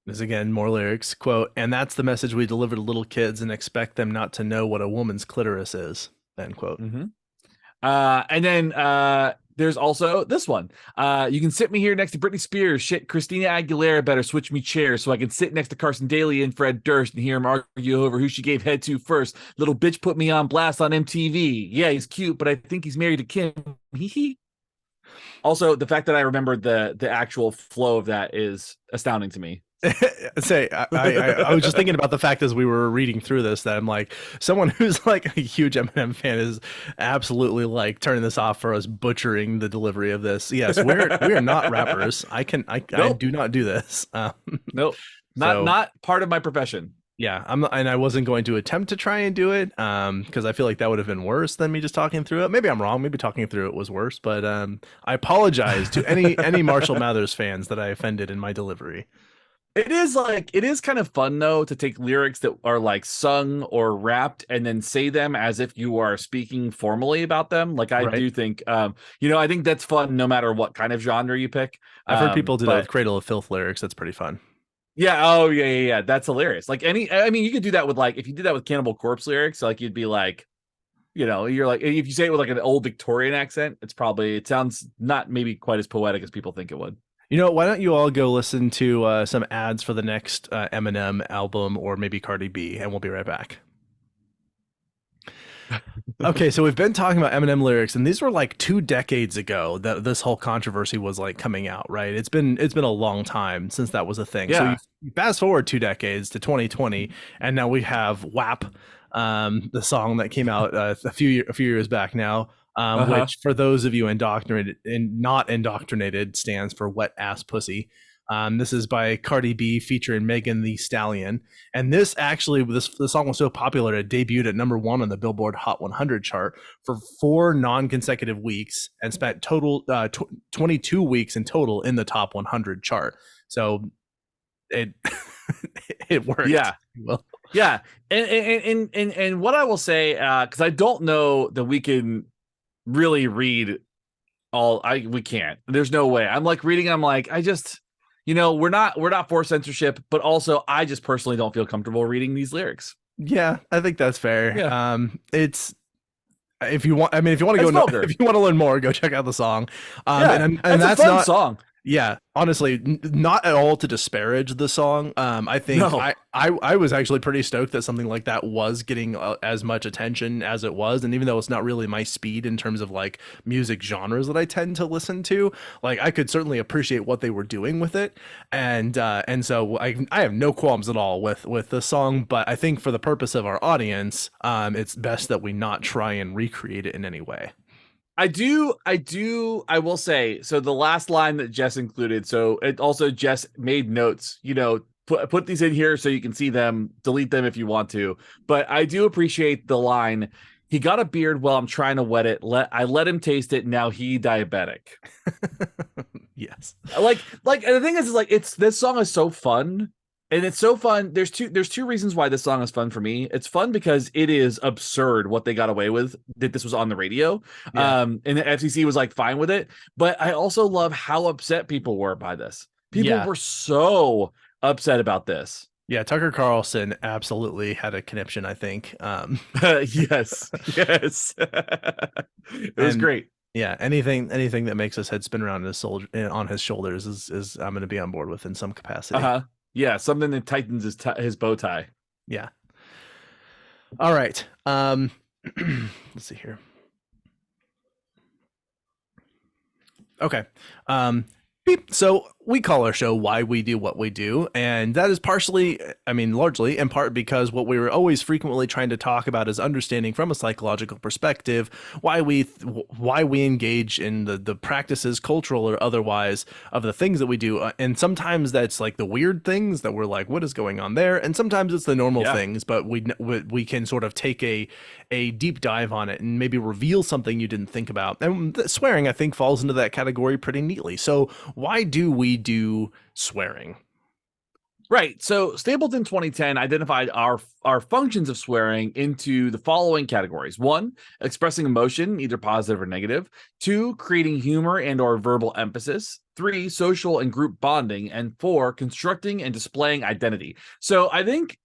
there's again more lyrics. Quote, and that's the message we deliver to little kids and expect them not to know what a woman's clitoris is. End quote. Mm-hmm. And then there's also this one. You can sit me here next to Britney Spears. Shit, Christina Aguilera better switch me chairs so I can sit next to Carson Daly and Fred Durst and hear him argue over who she gave head to first. Little bitch put me on blast on MTV. Yeah, he's cute, but I think he's married to Kim. Hee. Also, the fact that I remembered the actual flow of that is astounding to me. I was just thinking about the fact as we were reading through this that I'm like, someone who's like a huge Eminem fan is absolutely like turning this off for us butchering the delivery of this. Yes, we are not rappers. I do not do this. Nope, not part of my profession. Yeah, and I wasn't going to attempt to try and do it because I feel like that would have been worse than me just talking through it. Maybe I'm wrong. Maybe talking through it was worse, but I apologize to any Marshall Mathers fans that I offended in my delivery. It is kind of fun though to take lyrics that are like sung or rapped and then say them as if you are speaking formally about them. Like I do think, I think that's fun no matter what kind of genre you pick. I've heard people do that with Cradle of Filth lyrics. That's pretty fun. Yeah. Oh yeah. That's hilarious. Like you could do that with, like, if you did that with Cannibal Corpse lyrics, like you'd be like, you're like, if you say it with like an old Victorian accent, it sounds not maybe quite as poetic as people think it would. Why don't you all go listen to some ads for the next Eminem album or maybe Cardi B, and we'll be right back. Okay, so we've been talking about Eminem lyrics, and these were like 2 decades ago that this whole controversy was like coming out, right? It's been a long time since that was a thing. So Yeah. you fast forward 2 decades to 2020, and now we have WAP, the song that came out a few years back now, Uh-huh. which for those of you indoctrinated and not indoctrinated stands for wet ass pussy. This is by Cardi B featuring Megan Thee Stallion. And this song was so popular it debuted at #1 on the Billboard Hot 100 chart for 4 non-consecutive weeks and spent 22 weeks in total in the top 100 chart. So it it worked. Yeah. Well, Yeah. And what I will say, because I don't know that we can really read we can't. There's no way. I'm like reading, I'm like, we're not for censorship, but also I just personally don't feel comfortable reading these lyrics. yeah, I think that's fair. Yeah. It's if you want, I mean, if you want to It's go, vulgar. if you want to learn more, go check out the song. Yeah, And that's a that's fun not song. Yeah, honestly, not at all to disparage the song. I think No. I was actually pretty stoked that something like that was getting as much attention as it was, and even though it's not really my speed in terms of like music genres that I tend to listen to, like I could certainly appreciate what they were doing with it, and so I have no qualms at all with the song, but I think for the purpose of our audience, it's best that we not try and recreate it in any way. I will say, so the last line that Jess included, so it also Jess made notes, put these in here so you can see them, delete them if you want to. But I do appreciate the line, he got a beard while I'm trying to wet it. I let him taste it, now he diabetic. Yes. Like and the thing is like this song is so fun. And it's so fun. There's two reasons why this song is fun for me. It's fun because it is absurd what they got away with, that this was on the radio. Yeah. And the FCC was like fine with it. But I also love how upset people were by this. People were so upset about this. Yeah, Tucker Carlson absolutely had a conniption, I think. Yes. It was great. Yeah, anything that makes his head spin around on his shoulders is I'm going to be on board with in some capacity. Yeah, something that tightens his bow tie. Yeah. All right. Let's see here. Okay. Beep. So we call our show Why We Do What We Do, and that is largely in part because what we were always frequently trying to talk about is understanding from a psychological perspective why we engage in the practices, cultural or otherwise, of the things that we do, and sometimes that's like the weird things that we're like, what is going on there, and sometimes it's the normal things, but we can sort of take a deep dive on it and maybe reveal something you didn't think about. And swearing, I think, falls into that category pretty neatly. So why do we do swearing? Right. So Stapleton 2010 identified our functions of swearing into the following categories. 1, expressing emotion, either positive or negative. 2, creating humor and or verbal emphasis. 3, social and group bonding. And 4, constructing and displaying identity. So I think,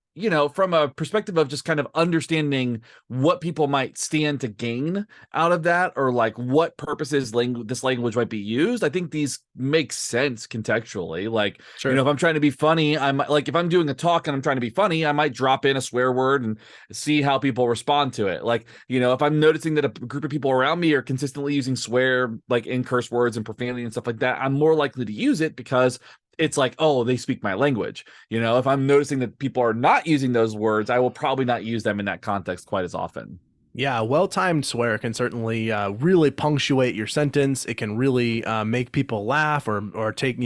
from a perspective of just kind of understanding what people might stand to gain out of that, or like what purposes this language might be used, I think these make sense contextually. Like, Sure. If I'm trying to be funny, I might, like, if I'm doing a talk and I'm trying to be funny, I might drop in a swear word and see how people respond to it. Like, if I'm noticing that a group of people around me are consistently using swear, like in curse words and profanity and stuff like that, I'm more likely to use it because it's like, oh, they speak my language. If I'm noticing that people are not using those words, I will probably not use them in that context quite as often. Yeah, well-timed swear can certainly really punctuate your sentence. It can really make people laugh or take,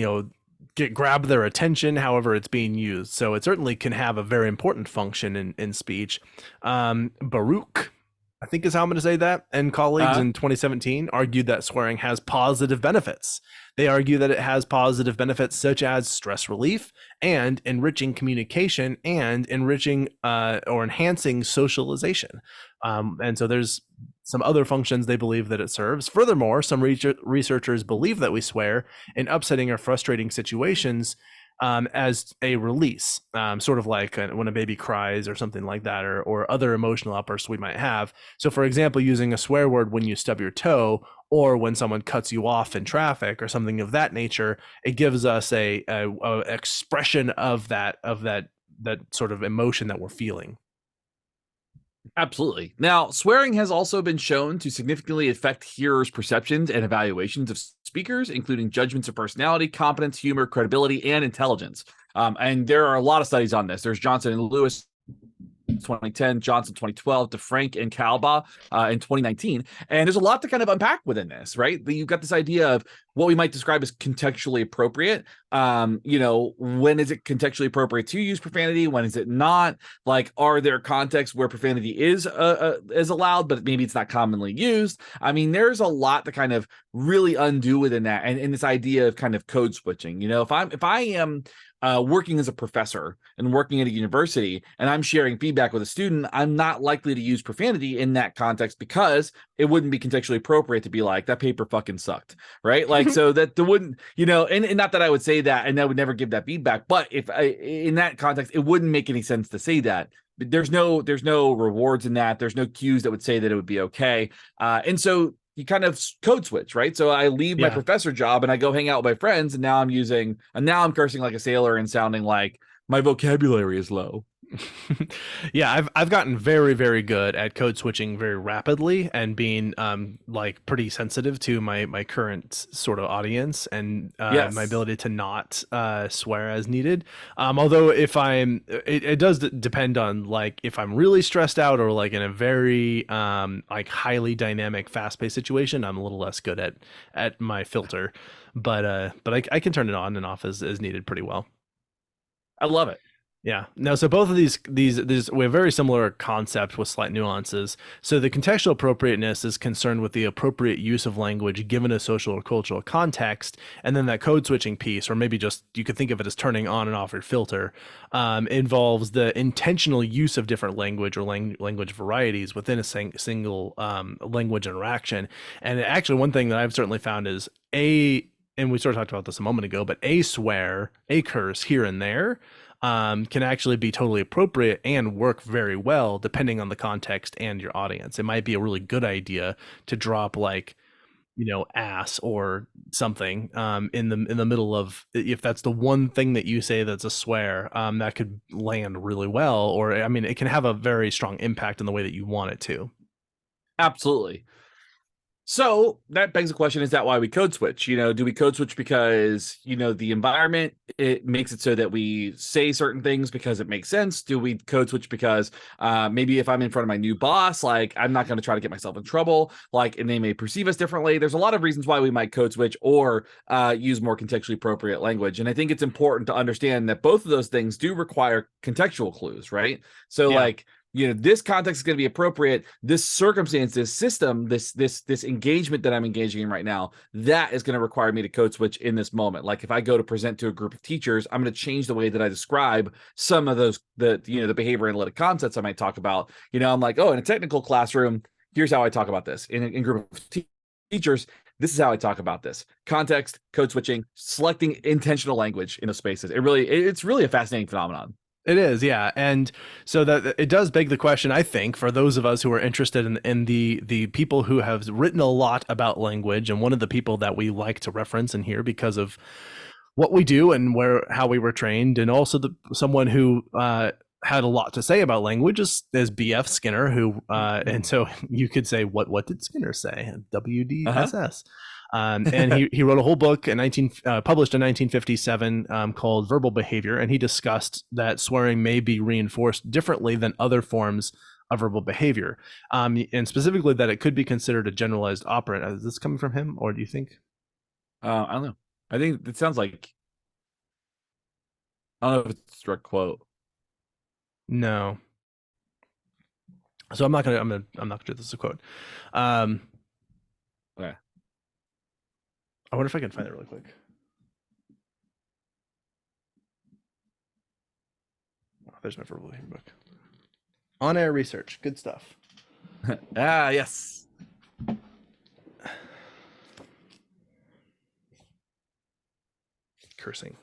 grab their attention, however it's being used. So it certainly can have a very important function in speech. Baruch, I think is how I'm going to say that, and colleagues in 2017 argued that swearing has positive benefits. They argue that it has positive benefits such as stress relief and enriching communication and enriching or enhancing socialization. And so there's some other functions they believe that it serves. Furthermore, some researchers believe that we swear in upsetting or frustrating situations as a release, sort of like when a baby cries or something like that, or other emotional outbursts we might have. So, for example, using a swear word when you stub your toe, or when someone cuts you off in traffic, or something of that nature, it gives us a expression of that sort of emotion that we're feeling. Absolutely. Now, swearing has also been shown to significantly affect hearers' perceptions and evaluations of speakers, including judgments of personality, competence, humor, credibility, and intelligence. And there are a lot of studies on this. There's Johnson and Lewis 2010, Johnson 2012, DeFrank and Calba in 2019. And there's a lot to kind of unpack within this, right? You've got this idea of what we might describe as contextually appropriate. When is it contextually appropriate to use profanity? When is it not? Like, are there contexts where profanity is allowed, but maybe it's not commonly used? I mean, there's a lot to kind of really undo within that, and this idea of kind of code switching. If I am working as a professor and working at a university and I'm sharing feedback with a student, I'm not likely to use profanity in that context because it wouldn't be contextually appropriate to be like, that paper fucking sucked, right? Like, so that there wouldn't, and not that I would say that and I would never give that feedback, but if in that context, it wouldn't make any sense to say that. But there's no rewards in that. There's no cues that would say that it would be okay. And so you kind of code switch, right? So I leave my professor job and I go hang out with my friends, and now I'm cursing like a sailor and sounding like my vocabulary is low. Yeah, I've gotten very, very good at code switching very rapidly and being like pretty sensitive to my current sort of audience, and my ability to not swear as needed. Although if it does depend on like if I'm really stressed out or like in a very like highly dynamic, fast paced situation, I'm a little less good at my filter, but I can turn it on and off as needed pretty well. I love it. Yeah. No, so both of these we have very similar concept with slight nuances. So the contextual appropriateness is concerned with the appropriate use of language given a social or cultural context, and then that code switching piece, or maybe just you could think of it as turning on and off your filter, involves the intentional use of different language or language varieties within a single language interaction. And actually, one thing that I've certainly found is and we sort of talked about this a moment ago, but a swear, a curse here and there can actually be totally appropriate and work very well depending on the context and your audience. It might be a really good idea to drop like, ass or something in the middle of, if that's the one thing that you say that's a swear, that could land really well. Or I mean, it can have a very strong impact in the way that you want it to. Absolutely. So that begs the question, is that why we code switch? Do we code switch because, the environment, it makes it so that we say certain things because it makes sense? Do we code switch because maybe if I'm in front of my new boss, like I'm not going to try to get myself in trouble, like, and they may perceive us differently? There's a lot of reasons why we might code switch or use more contextually appropriate language. And I think it's important to understand that both of those things do require contextual clues, right? So this context is going to be appropriate. This circumstance, this system, this engagement that I'm engaging in right now, that is going to require me to code switch in this moment. Like if I go to present to a group of teachers, I'm going to change the way that I describe some of those, the behavior analytic concepts I might talk about. I'm like, oh, in a technical classroom, here's how I talk about this. In a group of teachers, this is how I talk about this. Context, code switching, selecting intentional language in those spaces. It's really a fascinating phenomenon. It is, yeah. And so that it does beg the question, I think, for those of us who are interested in the people who have written a lot about language, and one of the people that we like to reference in here because of what we do and how we were trained, and also someone who had a lot to say about language is B.F. Skinner, who and so you could say, what did Skinner say? WDSS. And he wrote a whole book published in 1957 called Verbal Behavior, and he discussed that swearing may be reinforced differently than other forms of verbal behavior, and specifically that it could be considered a generalized operant. Is this coming from him, or do you think? I don't know. I think it sounds like, I don't know if it's a direct quote. No. So I'm not gonna do this as a quote. Okay. I wonder if I can find it really quick. Oh, there's my verbal behavior book. On air research, good stuff. Yes. Cursing.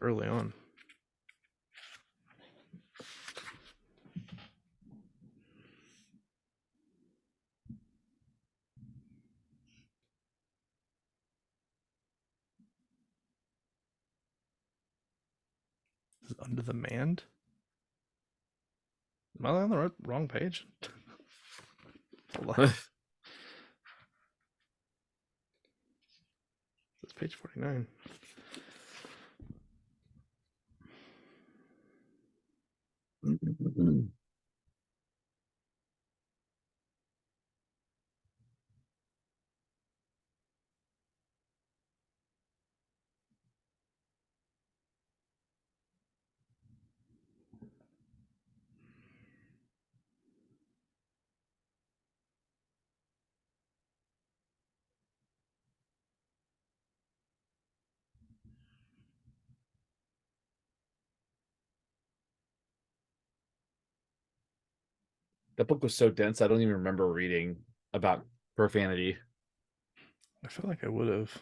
early on. Is it under the mand? Am I on the wrong page? Hold on. It's page 49. That book was so dense, I don't even remember reading about profanity. I feel like I would have.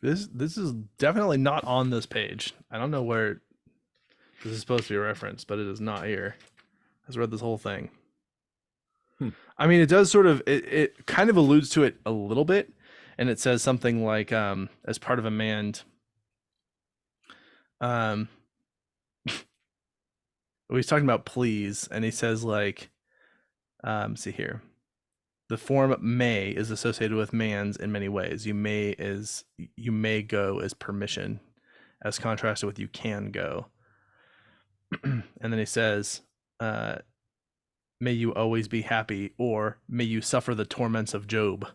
This is definitely not on this page. I don't know where this is supposed to be a reference, but it is not here. I've read this whole thing. I mean, it does sort of it kind of alludes to it a little bit, and it says something like as part of a mand. He's talking about please, and he says like, see here, the form may is associated with mands in many ways. You may go as permission, as contrasted with you can go. And then he says, may you always be happy, or may you suffer the torments of Job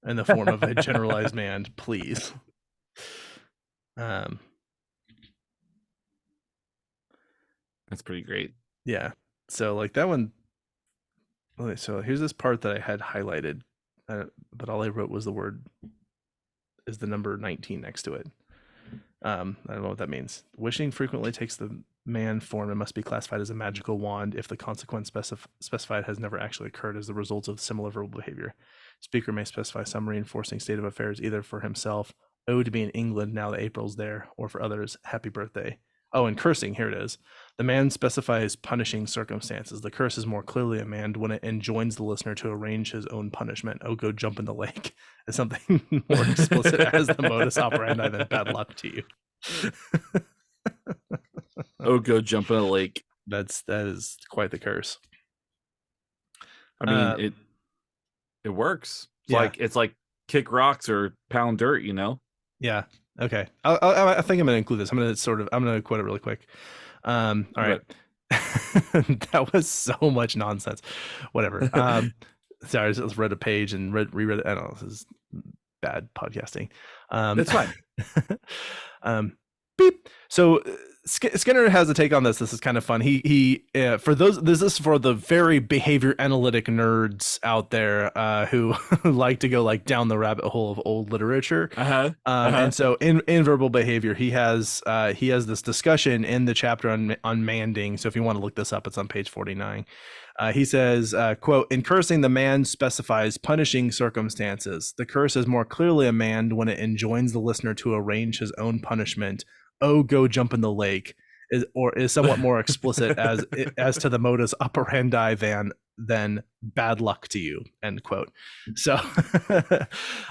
in the form of a generalized mand, please. That's pretty great. Yeah. So like that one. Okay, so here's this part that I had highlighted, but all I wrote was the number 19 next to it. I don't know what that means. Wishing frequently takes the man form and must be classified as a magical wand if the consequence specified has never actually occurred as the result of similar verbal behavior. Speaker may specify some reinforcing state of affairs either for himself, oh, to be in England now that April's there, or for others, happy birthday. Oh, and cursing, here it is. The man specifies punishing circumstances. The curse is more clearly a mand when it enjoins the listener to arrange his own punishment. Oh, go jump in the lake. Is something more explicit as the modus operandi than bad luck to you. Oh, go jump in a lake. That is quite the curse. I mean, it works. It's like kick rocks or pound dirt, you know? Yeah. Okay. I think I'm going to include this. I'm going to quote it really quick. All right. That was so much nonsense. Whatever. Sorry, I just read a page and reread it. I don't know. This is bad podcasting. That's fine. Beep. So Skinner has a take on this. This is kind of fun. He this is for the very behavior analytic nerds out there who like to go like down the rabbit hole of old literature. And so in verbal behavior, he has this discussion in the chapter on manding. So if you want to look this up, it's on page 49. He says, quote, in cursing, the mand specifies punishing circumstances. The curse is more clearly a mand when it enjoins the listener to arrange his own punishment. Oh, go jump in the lake is somewhat more explicit as to the modus operandi than bad luck to you, end quote. So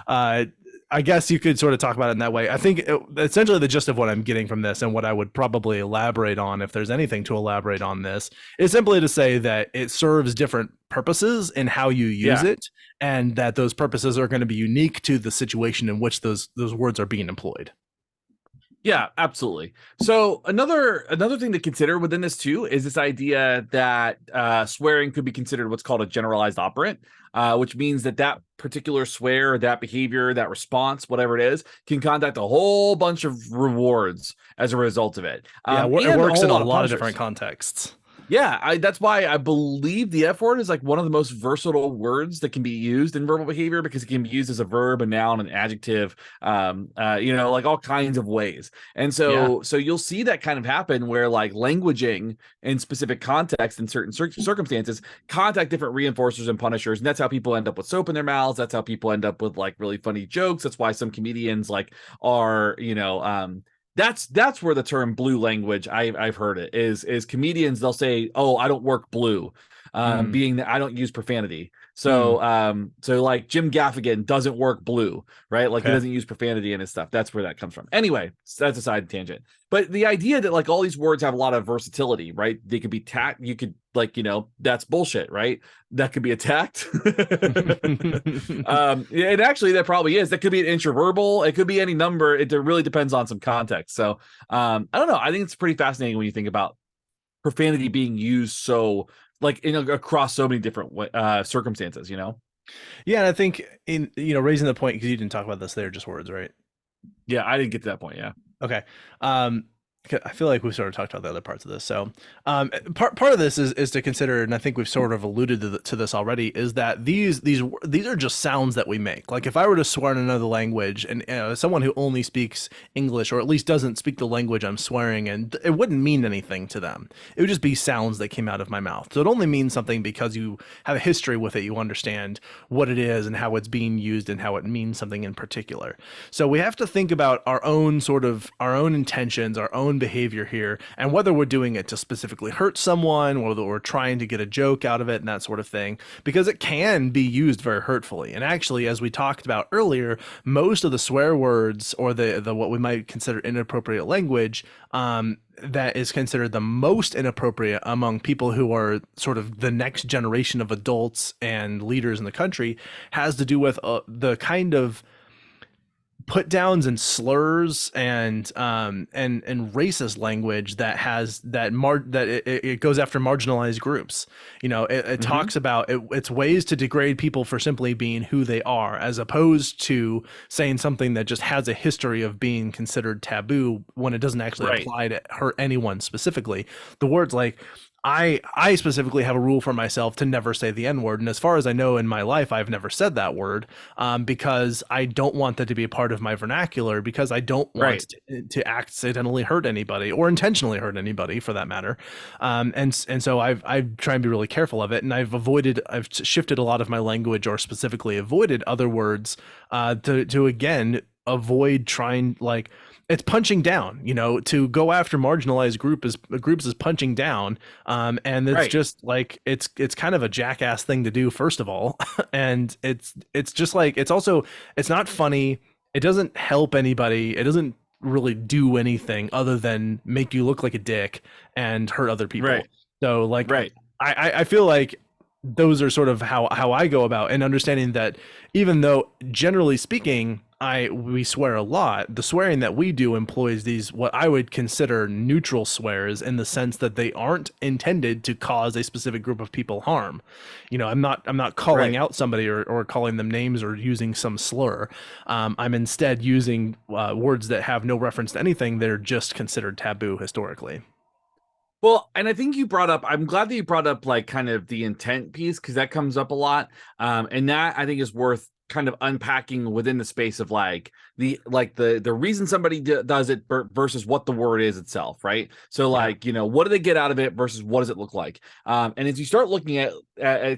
I guess you could sort of talk about it in that way. I think essentially the gist of what I'm getting from this and what I would probably elaborate on, if there's anything to elaborate on this, is simply to say that it serves different purposes in how you use it, and that those purposes are going to be unique to the situation in which those words are being employed. Yeah, absolutely. So another thing to consider within this too is this idea that swearing could be considered what's called a generalized operant, which means that particular swear, that behavior, that response, whatever it is, can conduct a whole bunch of rewards as a result of it. It works in a lot of different contexts. Yeah, that's why I believe the F word is like one of the most versatile words that can be used in verbal behavior, because it can be used as a verb, a noun, an adjective, like all kinds of ways. And Yeah. so you'll see that kind of happen where like languaging in specific context in certain circumstances contact different reinforcers and punishers, and that's how people end up with soap in their mouths. That's how people end up with like really funny jokes. That's why some comedians like are, that's where the term blue language, I've heard it is comedians, they'll say, oh, I don't work blue, Mm. being that I don't use profanity. Mm. So like Jim Gaffigan doesn't work blue, right? Like he Okay. doesn't use profanity in his stuff. That's where that comes from. Anyway, so that's a side tangent. But the idea that like all these words have a lot of versatility, right? They could be you could like, that's bullshit, right? That could be attacked. And actually that probably is. That could be an introverbal. It could be any number. It really depends on some context. So I don't know. I think it's pretty fascinating when you think about profanity being used so like across so many different circumstances, Yeah, and I think in raising the point, because you didn't talk about this, they're just words, right? Yeah, I didn't get to that point. Yeah. Okay. I feel like we've sort of talked about the other parts of this. So part of this is to consider, and I think we've sort of alluded to this already, is that these are just sounds that we make. Like if I were to swear in another language, and someone who only speaks English, or at least doesn't speak the language I'm swearing in, it wouldn't mean anything to them. It would just be sounds that came out of my mouth. So it only means something because you have a history with it. You understand what it is and how it's being used and how it means something in particular. So we have to think about our own intentions, our own behavior here, and whether we're doing it to specifically hurt someone, whether we're trying to get a joke out of it and that sort of thing, because it can be used very hurtfully. And actually, as we talked about earlier, most of the swear words, or the what we might consider inappropriate language, that is considered the most inappropriate among people who are sort of the next generation of adults and leaders in the country, has to do with the kind of put downs and slurs and racist language that has that it goes after marginalized groups. It talks about it's ways to degrade people for simply being who they are, as opposed to saying something that just has a history of being considered taboo when it doesn't actually apply to hurt anyone specifically. The words like, I specifically have a rule for myself to never say the N-word. And as far as I know in my life, I've never said that word, because I don't want that to be a part of my vernacular, because I don't want to accidentally hurt anybody, or intentionally hurt anybody for that matter. And so I try and be really careful of it. And I've shifted a lot of my language, or specifically avoided other words, to again, avoid trying, like, it's punching down, to go after marginalized groups is punching down. And it's just like, it's kind of a jackass thing to do, first of all. And it's just like, it's not funny. It doesn't help anybody. It doesn't really do anything other than make you look like a dick and hurt other people. Right. So like, I feel like those are sort of how I go about, and understanding that even though generally speaking, we swear a lot, the swearing that we do employs these, what I would consider neutral swears, in the sense that they aren't intended to cause a specific group of people harm. I'm not calling out somebody or calling them names or using some slur. I'm instead using words that have no reference to anything. They're just considered taboo historically. Well, and I think I'm glad that you brought up like kind of the intent piece, because that comes up a lot. And that I think is worth kind of unpacking within the space of like the reason somebody does it versus what the word is itself, right? So like, what do they get out of it versus what does it look like? And as you start looking at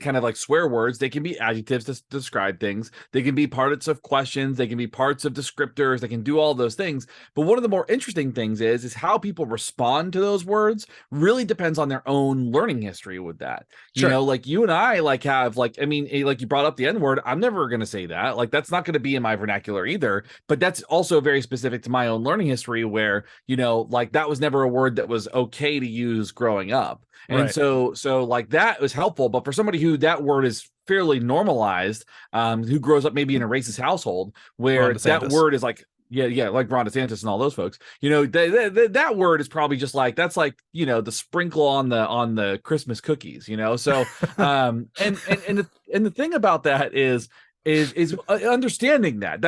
kind of like swear words, they can be adjectives to describe things. They can be parts of questions. They can be parts of descriptors. They can do all those things. But one of the more interesting things is how people respond to those words really depends on their own learning history with that. Sure. Like you and I have like you brought up the N-word. I'm never going to say that. Like that's not going to be in my vernacular either. But that's also very specific to my own learning history, where, like that was never a word that was okay to use growing up. And so like that was helpful. But for somebody who that word is fairly normalized, who grows up maybe in a racist household where that word is like, like Ron DeSantis and all those folks, that word is probably just like, that's like, the sprinkle on the Christmas cookies, so and the thing about that is, is understanding that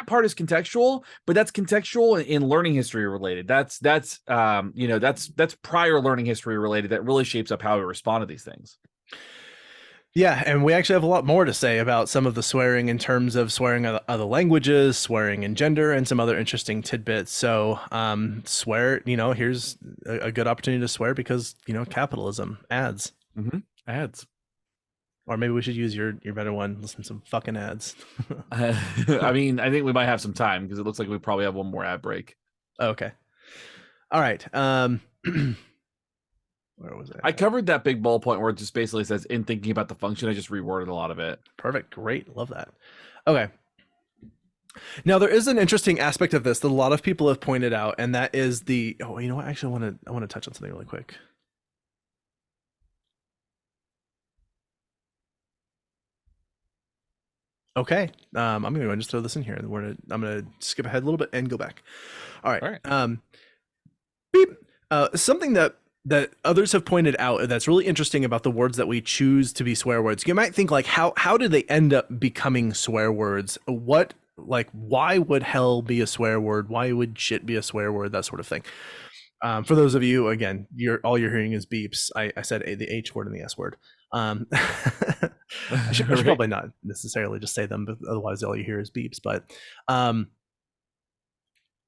part is contextual, but that's contextual in learning history related. That's prior learning history related that really shapes up how we respond to these things. Yeah, and we actually have a lot more to say about some of the swearing in terms of swearing other languages, swearing in gender, and some other interesting tidbits. So, swear, here's a good opportunity to swear because, capitalism, ads. Ads. Or maybe we should use your better one, listen to some fucking ads. I mean, I think we might have some time because it looks like we probably have one more ad break. Okay. All right. Where was I? I covered that big bullet point where it just basically says, in thinking about the function, I just reworded a lot of it. Perfect. Great. Love that. Okay. Now there is an interesting aspect of this that a lot of people have pointed out, and that is what? Actually, I want to touch on something really quick. Okay. I'm going to go and just throw this in here. I'm going to skip ahead a little bit and go back. All right. Beep. Something that others have pointed out that's really interesting about the words that we choose to be swear words. You might think like, how did they end up becoming swear words? Why would hell be a swear word? Why would shit be a swear word? That sort of thing. For those of you, again, all you're hearing is beeps. I said the H word and the S word. I should probably not necessarily just say them, but otherwise all you hear is beeps. But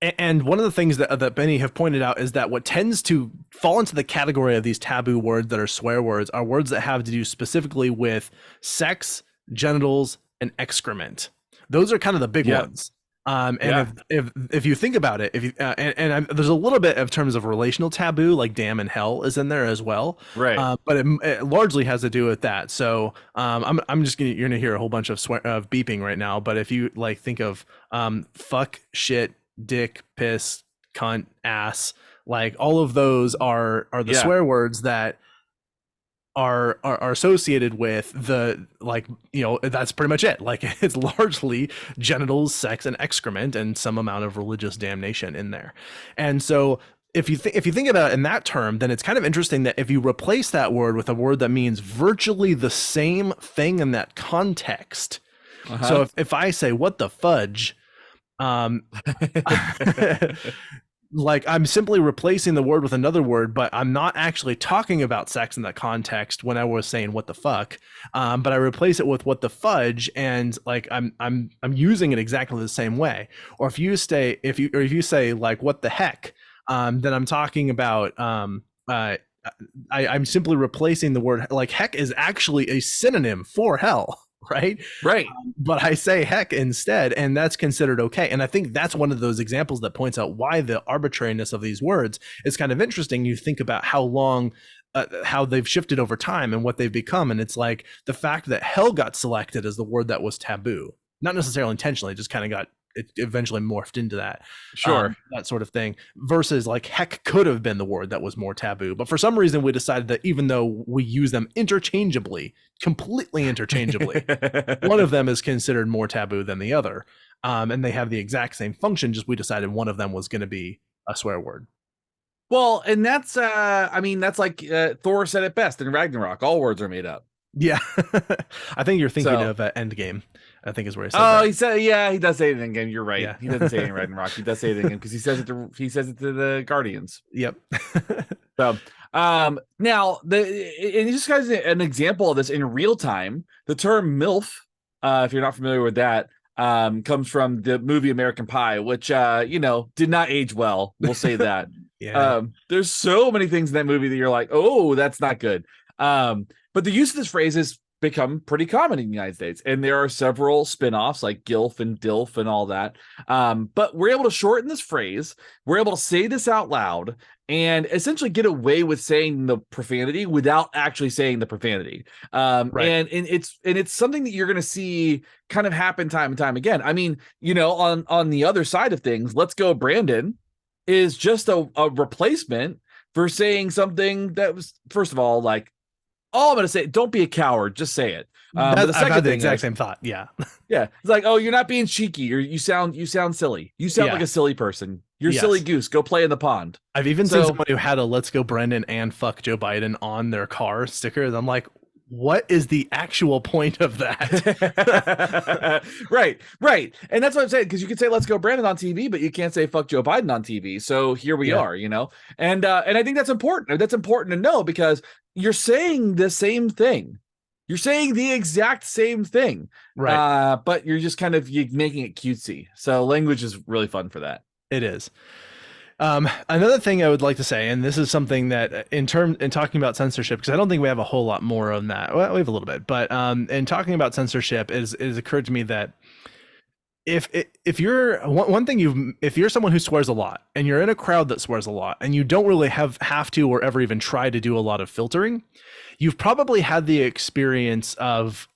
and one of the things that Benny have pointed out is that what tends to fall into the category of these taboo words that are swear words are words that have to do specifically with sex, genitals, and excrement. Those are kind of the big ones. If you think about it, there's a little bit of terms of relational taboo, like damn and hell is in there as well, right? But it largely has to do with that. So you're gonna hear a whole bunch of beeping right now. But if you think of fuck, shit, dick, piss, cunt, ass, all of those are the swear words that are associated with the that's pretty much it. It's largely genitals, sex, and excrement, and some amount of religious damnation in there. And so if you think about it in that term, then it's kind of interesting that if you replace that word with a word that means virtually the same thing in that context. So if I say what the fudge, I'm simply replacing the word with another word, but I'm not actually talking about sex in that context when I was saying what the fuck. But I replace it with what the fudge, and I'm using it exactly the same way. Or if you say what the heck, then I'm talking about I'm simply replacing the word. Heck is actually a synonym for hell. Right. But I say heck instead, and that's considered okay. And I think that's one of those examples that points out why the arbitrariness of these words is kind of interesting. You think about how they've shifted over time and what they've become. And it's like the fact that hell got selected as the word that was taboo, not necessarily intentionally, just kind of it eventually morphed into that. That sort of thing, versus heck could have been the word that was more taboo, but for some reason we decided that even though we use them completely interchangeably, one of them is considered more taboo than the other, and they have the exact same function, just we decided one of them was going to be a swear word. Well, and that's that's like Thor said it best in Ragnarok, all words are made up. Yeah. I think you're thinking of Endgame, I think is where he said that. He said, he does say it in Endgame. You're right. Yeah. He doesn't say it in Ragnarok. He does say it in Endgame because he says it to the Guardians. Yep. So now and just guys an example of this in real time. The term MILF, if you're not familiar with that, comes from the movie American Pie, which did not age well. We'll say that. Yeah. There's so many things in that movie that you're like, oh, that's not good. But the use of this phrase has become pretty common in the United States, and there are several spin-offs like GILF and DILF and all that. But we're able to shorten this phrase. We're able to say this out loud and essentially get away with saying the profanity without actually saying the profanity. And it's something that you're going to see kind of happen time and time again. I mean, on the other side of things, "Let's go, Brandon" is just a replacement for saying something that was, first of all, I'm going to say, don't be a coward, just say it. The second I've had the exact same thought. Yeah. Yeah. It's like, oh, you're not being cheeky, or you sound silly. You sound like a silly person. You're a silly goose. Go play in the pond. I've even seen someone who had a "Let's go Brendan" and "Fuck Joe Biden" on their car stickers. I'm like, what is the actual point of that? Right. And that's what I'm saying, because you can say "Let's go Brandon" on TV, but you can't say "Fuck Joe Biden" on TV. So here we Yeah. are, you know. And I think that's important. That's important to know, because you're saying the same thing. You're saying the exact same thing. Right. But you're just kind of making it cutesy. So language is really fun for that. It is. Another thing I would like to say, and this is something that in talking about censorship, because I don't think we have a whole lot more on that. Well, we have a little bit, but in talking about censorship, it occurred to me that if you're one thing, if you're someone who swears a lot and you're in a crowd that swears a lot and you don't really have to or ever even try to do a lot of filtering, you've probably had the experience of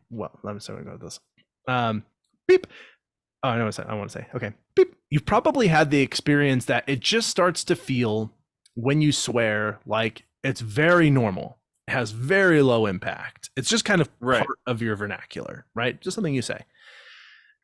well, let me start with this. Beep. Oh, I know what I want to say. Okay. Beep. You've probably had the experience that it just starts to feel when you swear like it's very normal. It has very low impact. It's just kind of part of your vernacular, right? Just something you say.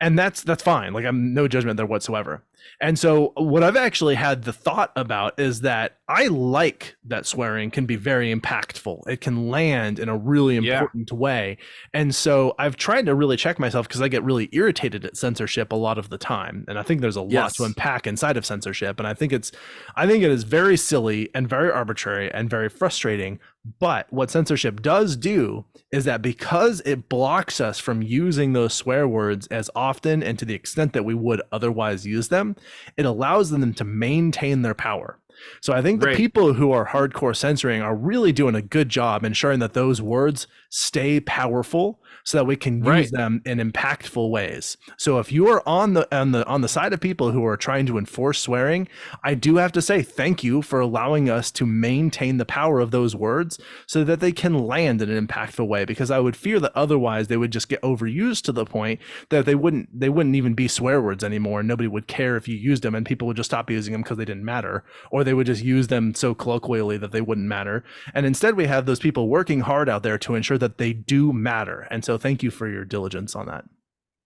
And that's fine. Like, I'm no judgment there whatsoever. And so what I've actually had the thought about is that I like that swearing can be very impactful. It can land in a really important way. And so I've tried to really check myself, because I get really irritated at censorship a lot of the time. And I think there's a lot to unpack inside of censorship. And I think it is very silly and very arbitrary and very frustrating. But what censorship does do is that, because it blocks us from using those swear words as often and to the extent that we would otherwise use them, it allows them to maintain their power. So I think the people who are hardcore censoring are really doing a good job ensuring that those words stay powerful, so that we can use them in impactful ways. So if you are on the side of people who are trying to enforce swearing, I do have to say thank you for allowing us to maintain the power of those words so that they can land in an impactful way, because I would fear that otherwise they would just get overused to the point that they wouldn't even be swear words anymore, and nobody would care if you used them, and people would just stop using them because they didn't matter, or they would just use them so colloquially that they wouldn't matter. And instead we have those people working hard out there to ensure that they do matter. And so thank you for your diligence on that.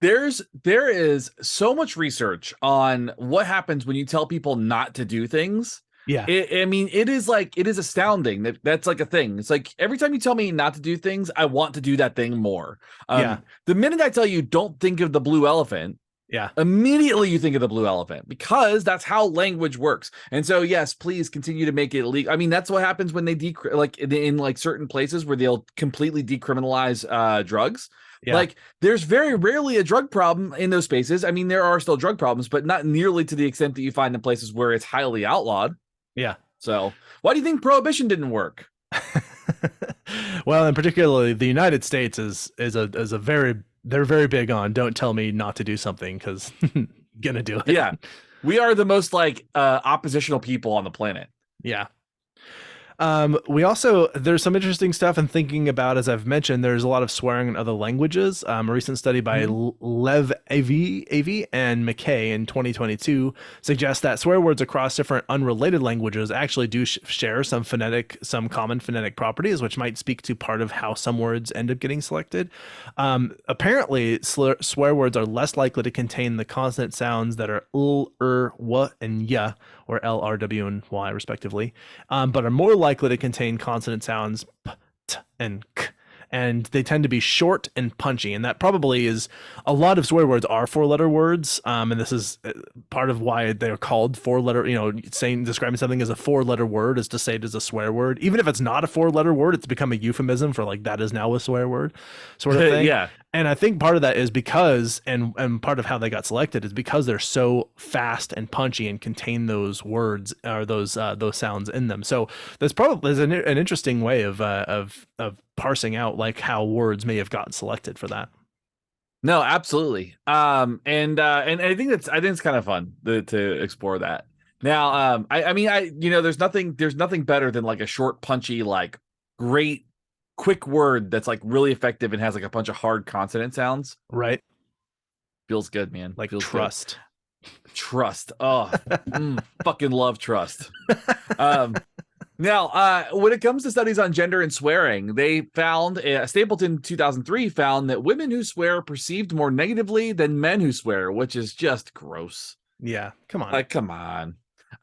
There is so much research on what happens when you tell people not to do things. Yeah. It is astounding that's like a thing. It's like, every time you tell me not to do things, I want to do that thing more. The minute I tell you don't think of the blue elephant, immediately you think of the blue elephant, because that's how language works. And so, yes, please continue to make it legal. I mean, that's what happens when they in certain places where they'll completely decriminalize drugs. Like, there's very rarely a drug problem in those spaces. I mean, there are still drug problems, but not nearly to the extent that you find in places where it's highly outlawed. So why do you think prohibition didn't work? Well, and particularly the United States is a very, they're very big on don't tell me not to do something, because gonna do it. Yeah. We are the most oppositional people on the planet. Yeah. We also, there's some interesting stuff in thinking about, as I've mentioned, there's a lot of swearing in other languages. A recent study by Lev Avi and McKay in 2022 suggests that swear words across different unrelated languages actually do share some common phonetic properties, which might speak to part of how some words end up getting selected. Apparently, swear words are less likely to contain the consonant sounds that are l, w, and y, or L, R, W, and Y, respectively, but are more likely to contain consonant sounds p, t, and k, and they tend to be short and punchy. And that probably is, a lot of swear words are 4-letter words, and this is part of why they're called 4-letter. Describing something as a 4-letter word is to say it is a swear word. Even if it's not a 4-letter word, it's become a euphemism for like, that is now a swear word, sort of thing. And I think part of that is because, and part of how they got selected is because they're so fast and punchy and contain those words, or those sounds in them. So there's probably an interesting way of parsing out like how words may have gotten selected for that. No, absolutely. And I think it's kind of fun to explore that. Now, there's nothing better than like a short, punchy, like great, quick word that's like really effective and has like a bunch of hard consonant sounds. Right. Feels good, man. Like feels trust. Good. Trust. Oh, fucking love trust. Now, when it comes to studies on gender and swearing, they found, Stapleton 2003 found that women who swear are perceived more negatively than men who swear, which is just gross. Yeah, come on. Like, come on.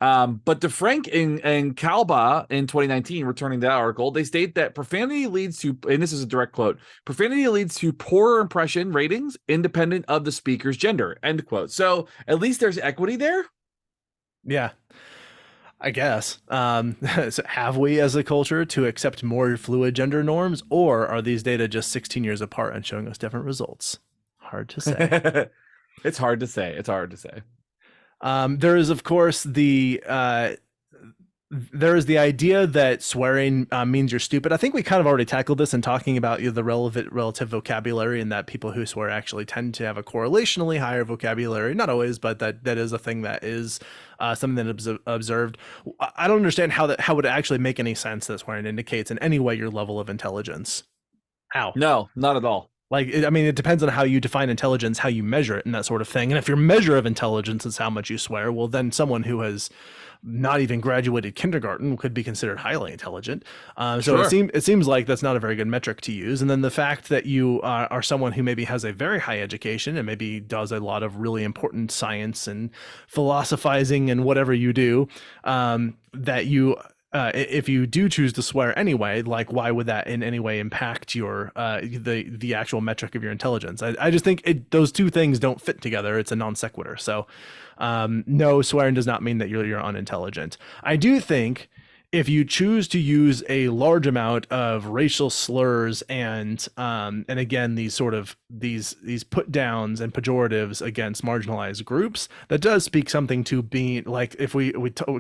But DeFrank and Calba in 2019, returning to that article, they state that profanity leads to, and this is a direct quote, profanity leads to poorer impression ratings independent of the speaker's gender, end quote. So at least there's equity there. Yeah, I guess. So have we as a culture to accept more fluid gender norms, or are these data just 16 years apart and showing us different results? Hard to say. It's hard to say. It's hard to say. There is, of course, there is the idea that swearing means you're stupid. I think we kind of already tackled this in talking about the relative vocabulary, and that people who swear actually tend to have a correlationally higher vocabulary. Not always, but that is a thing that is something that is observed. I don't understand how would it actually make any sense that swearing indicates in any way your level of intelligence. How? No, not at all. Like, I mean, it depends on how you define intelligence, how you measure it, and that sort of thing. And if your measure of intelligence is how much you swear, well, then someone who has not even graduated kindergarten could be considered highly intelligent. So Sure. it seems like that's not a very good metric to use. And then the fact that you are someone who maybe has a very high education and maybe does a lot of really important science and philosophizing and whatever you do, that you if you do choose to swear anyway, like, why would that in any way impact your the actual metric of your intelligence? I just think those two things don't fit together. It's a non sequitur. So no, swearing does not mean that you're unintelligent. I do think if you choose to use a large amount of racial slurs and again these sort of these put downs and pejoratives against marginalized groups, that does speak something to being like, if we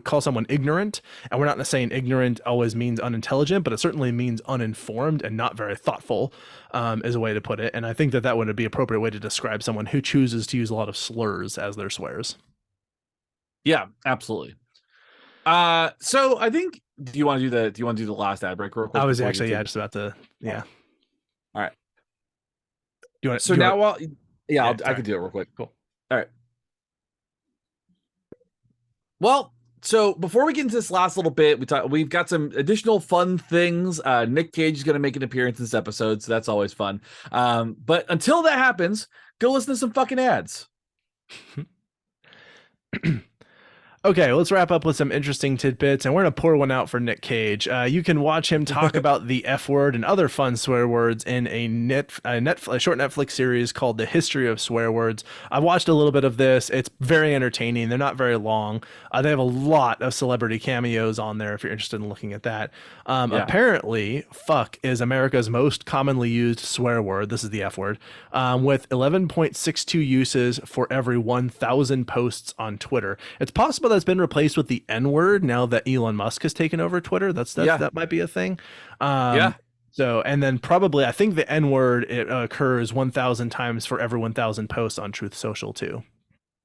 call someone ignorant, and we're not saying ignorant always means unintelligent, but it certainly means uninformed and not very thoughtful, is a way to put it. And I think that would be an appropriate way to describe someone who chooses to use a lot of slurs as their swears. Yeah, absolutely. So I think, do you want to do the last ad break real quick? I was before we actually get to- just about to All right. Do you want So now, I sorry. could do it real quick. Cool. All right. Well, so before we get into this last little bit, we've got some additional fun things. Nick Cage is going to make an appearance in this episode, so that's always fun. But until that happens, go listen to some fucking ads. Okay, let's wrap up with some interesting tidbits, and we're going to pour one out for Nick Cage. You can watch him talk about the F word and other fun swear words in a short Netflix series called The History of Swear Words. I've watched a little bit of this. It's very entertaining. They're not very long. They have a lot of celebrity cameos on there if you're interested in looking at that. Apparently, fuck is America's most commonly used swear word. This is the F word, with 11.62 uses for every 1,000 posts on Twitter. It's possible that's been replaced with the N word now that Elon Musk has taken over Twitter. That might be a thing. So, and then probably I think the N word, it occurs 1,000 times for every 1,000 posts on Truth Social too.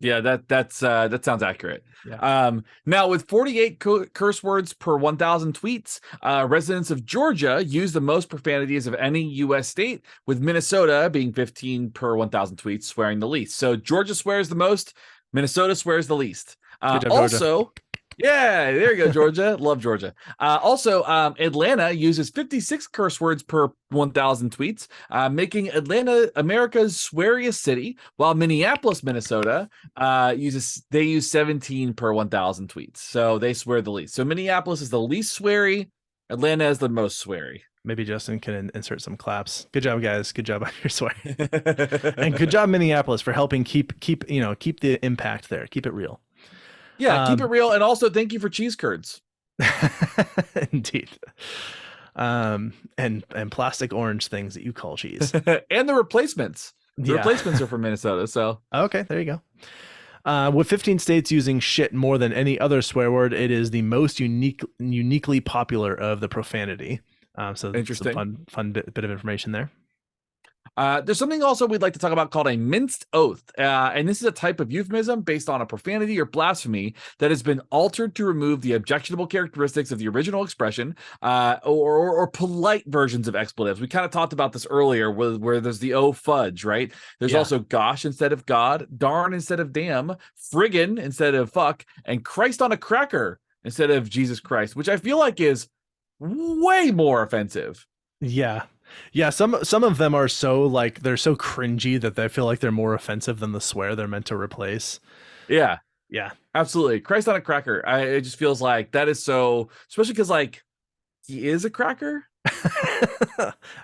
Yeah, that sounds accurate. Yeah. Now with 48 curse words per 1,000 tweets, residents of Georgia use the most profanities of any U.S. state, with Minnesota being 15 per 1,000 tweets, swearing the least. So Georgia swears the most, Minnesota swears the least. Good job, Also, yeah, there you go, Georgia. Love Georgia. Also, Atlanta uses 56 curse words per 1,000 tweets, making Atlanta America's sweariest city, while Minneapolis, Minnesota, use 17 per 1,000 tweets. So they swear the least. So Minneapolis is the least sweary. Atlanta is the most sweary. Maybe Justin can insert some claps. Good job, guys. Good job on your swearing. And good job, Minneapolis, for helping keep the impact there. Keep it real. Yeah, keep it real. And also thank you for cheese curds. Indeed. And plastic orange things that you call cheese. And the replacements. The Yeah. replacements are from Minnesota. So Okay, there you go. With 15 states using shit more than any other swear word, it is the most uniquely popular of the profanity. So Interesting. Some fun bit of information there. There's something also we'd like to talk about called a minced oath. And this is a type of euphemism based on a profanity or blasphemy that has been altered to remove the objectionable characteristics of the original expression, or polite versions of expletives. We kind of talked about this earlier where there's the oh fudge, right? There's also gosh instead of God, darn instead of damn, friggin' instead of fuck, and Christ on a cracker instead of Jesus Christ, which I feel like is way more offensive. Yeah. Some of them are so like they're so cringy that they feel like they're more offensive than the swear they're meant to replace. Yeah. Yeah. Absolutely. Christ on a cracker. It just feels like that is so, especially because like he is a cracker.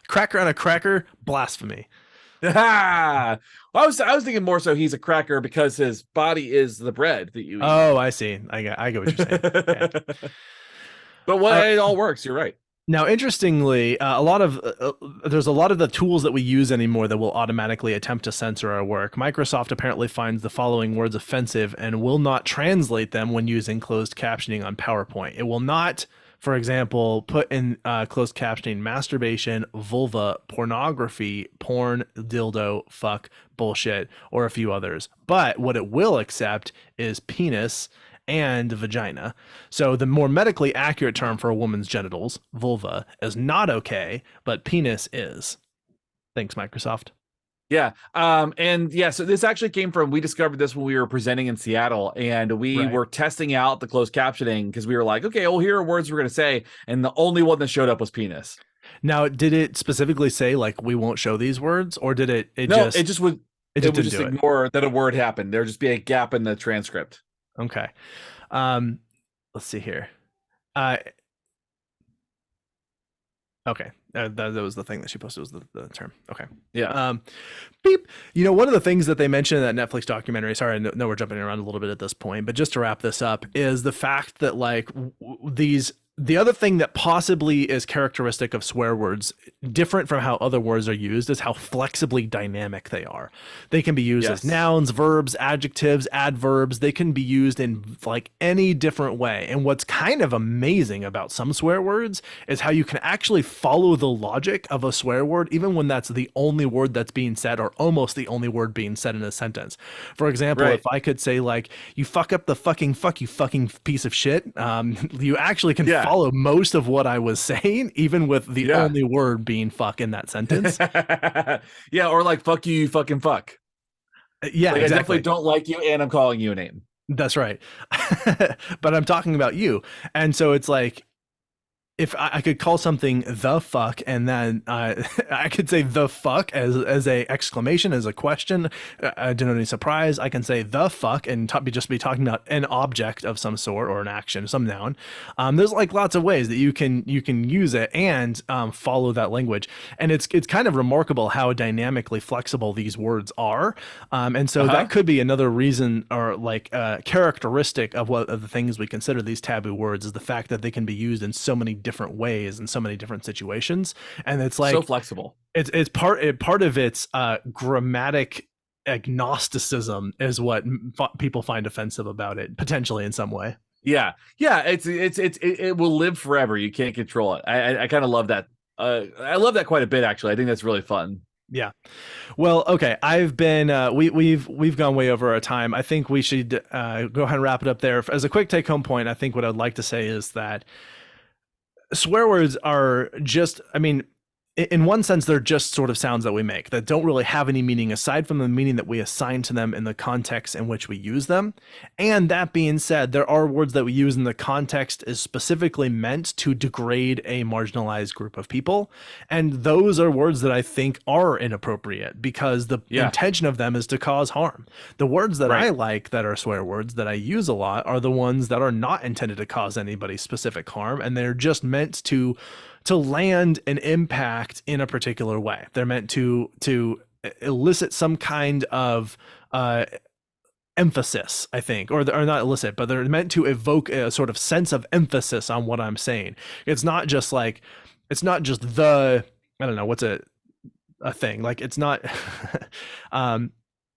Cracker on a cracker, blasphemy. I was thinking more so he's a cracker because his body is the bread that you eat. Oh, I see. I get what you're saying. Okay. But it all works. You're right. Now, interestingly, there's a lot of the tools that we use anymore that will automatically attempt to censor our work. Microsoft apparently finds the following words offensive and will not translate them when using closed captioning on PowerPoint. It will not, for example, put in closed captioning masturbation, vulva, pornography, porn, dildo, fuck, bullshit, or a few others. But what it will accept is penis and vagina. So the more medically accurate term for a woman's genitals, vulva, is not okay, but penis is. Thanks, Microsoft. Yeah. So this actually came from, we discovered this when we were presenting in Seattle, and we were testing out the closed captioning because we were like, okay, well, here are words we're going to say. And the only one that showed up was penis. Now, did it specifically say like, we won't show these words, or did it would just do ignore that a word happened. There'd just be a gap in the transcript. Okay. Let's see here. Okay. That was the thing that she posted, was the term. Okay. Yeah. Beep. One of the things that they mentioned in that Netflix documentary, sorry, I know we're jumping around a little bit at this point, but just to wrap this up, is the fact that like the other thing that possibly is characteristic of swear words, different from how other words are used, is how flexibly dynamic they are. They can be used as nouns, verbs, adjectives, adverbs. They can be used in like any different way. And what's kind of amazing about some swear words is how you can actually follow the logic of a swear word, even when that's the only word that's being said, or almost the only word being said in a sentence. For example, if I could say like, you fuck up the fucking fuck, you fucking piece of shit, you actually can follow most of what I was saying, even with the only word being fuck in that sentence. Or like fuck you, you fucking fuck. Yeah, like, exactly. I definitely don't like you, and I'm calling you a name. That's right. But I'm talking about you. And so it's like, if I could call something the fuck, and then I could say the fuck as a exclamation, as a question, denoting surprise. I can say the fuck and just be talking about an object of some sort, or an action, some noun. There's like lots of ways that you can use it and follow that language, and it's kind of remarkable how dynamically flexible these words are. And so that could be another reason, or like characteristic of what of the things we consider these taboo words, is the fact that they can be used in so many different ways in so many different situations. And it's like so flexible. It's part of its grammatic agnosticism is what people find offensive about it, potentially in some way. Yeah. It will live forever. You can't control it. I kind of love that. I love that quite a bit, actually. I think that's really fun. Yeah. Well, okay. I've been we've gone way over our time. I think we should go ahead and wrap it up there. As a quick take home point, I think what I'd like to say is that swear words are just, I mean, in one sense, they're just sort of sounds that we make that don't really have any meaning aside from the meaning that we assign to them in the context in which we use them. And that being said, there are words that we use in the context is specifically meant to degrade a marginalized group of people. And those are words that I think are inappropriate because the intention of them is to cause harm. The words that I like that are swear words that I use a lot are the ones that are not intended to cause anybody specific harm, and they're just meant to land an impact in a particular way. They're meant to elicit some kind of emphasis, I think, or not elicit, but they're meant to evoke a sort of sense of emphasis on what I'm saying. It's not just the, I don't know, what's a thing, like it's not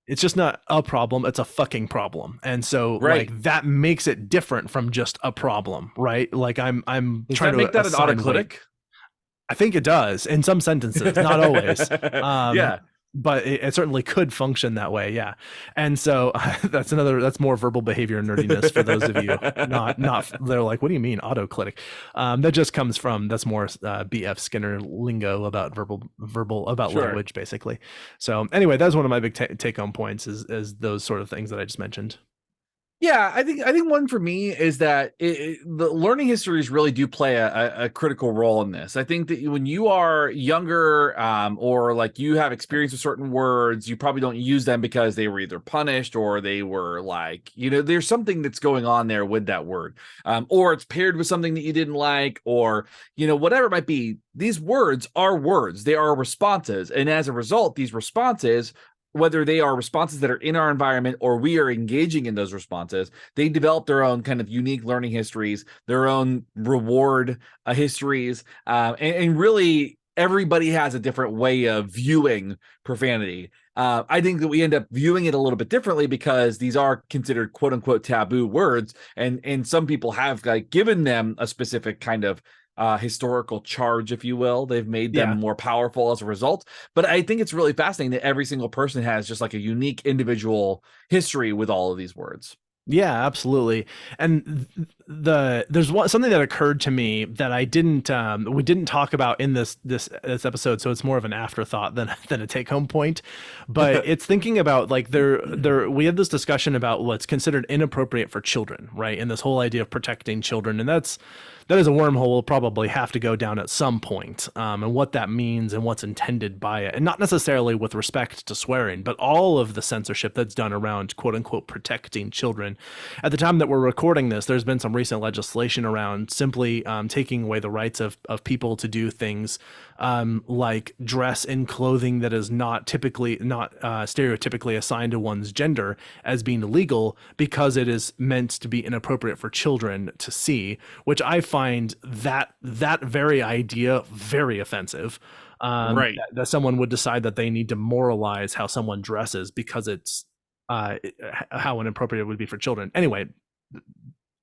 it's just not a problem, it's a fucking problem. And so like that makes it different from just a problem, right? Like I'm Does trying that to make that an autoclitic? I think it does in some sentences, not always. But it certainly could function that way. Yeah. And so that's more verbal behavior nerdiness for those of you not they're like, what do you mean autoclitic? That just comes from, that's more BF Skinner lingo about verbal about language, basically. So anyway, that's one of my big take home points is those sort of things that I just mentioned. Yeah, I think one for me is that the learning histories really do play a critical role in this. I think that when you are younger, or like you have experience with certain words, you probably don't use them because they were either punished or they were like, there's something that's going on there with that word, or it's paired with something that you didn't like, or whatever it might be. These words are words; they are responses, and as a result, these responses, whether they are responses that are in our environment or we are engaging in those responses, they develop their own kind of unique learning histories, their own reward histories, and really everybody has a different way of viewing profanity. I think that we end up viewing it a little bit differently because these are considered quote unquote taboo words, and some people have like given them a specific kind of historical charge, if you will. They've made them Yeah. more powerful as a result. But I think it's really fascinating that every single person has just like a unique individual history with all of these words. Yeah, absolutely. And there's something that occurred to me that I didn't we didn't talk about in this episode, so it's more of an afterthought than a take home point. But it's thinking about like there we had this discussion about what's considered inappropriate for children, right? And this whole idea of protecting children, and that is a wormhole we'll probably have to go down at some point, and what that means and what's intended by it. And not necessarily with respect to swearing, but all of the censorship that's done around quote unquote protecting children. At the time that we're recording this, there's been some recent legislation around simply taking away the rights of people to do things like dress in clothing that is not stereotypically assigned to one's gender as being illegal because it is meant to be inappropriate for children to see, which I find that very idea very offensive. Right. That someone would decide that they need to moralize how someone dresses because it's how inappropriate it would be for children. Anyway,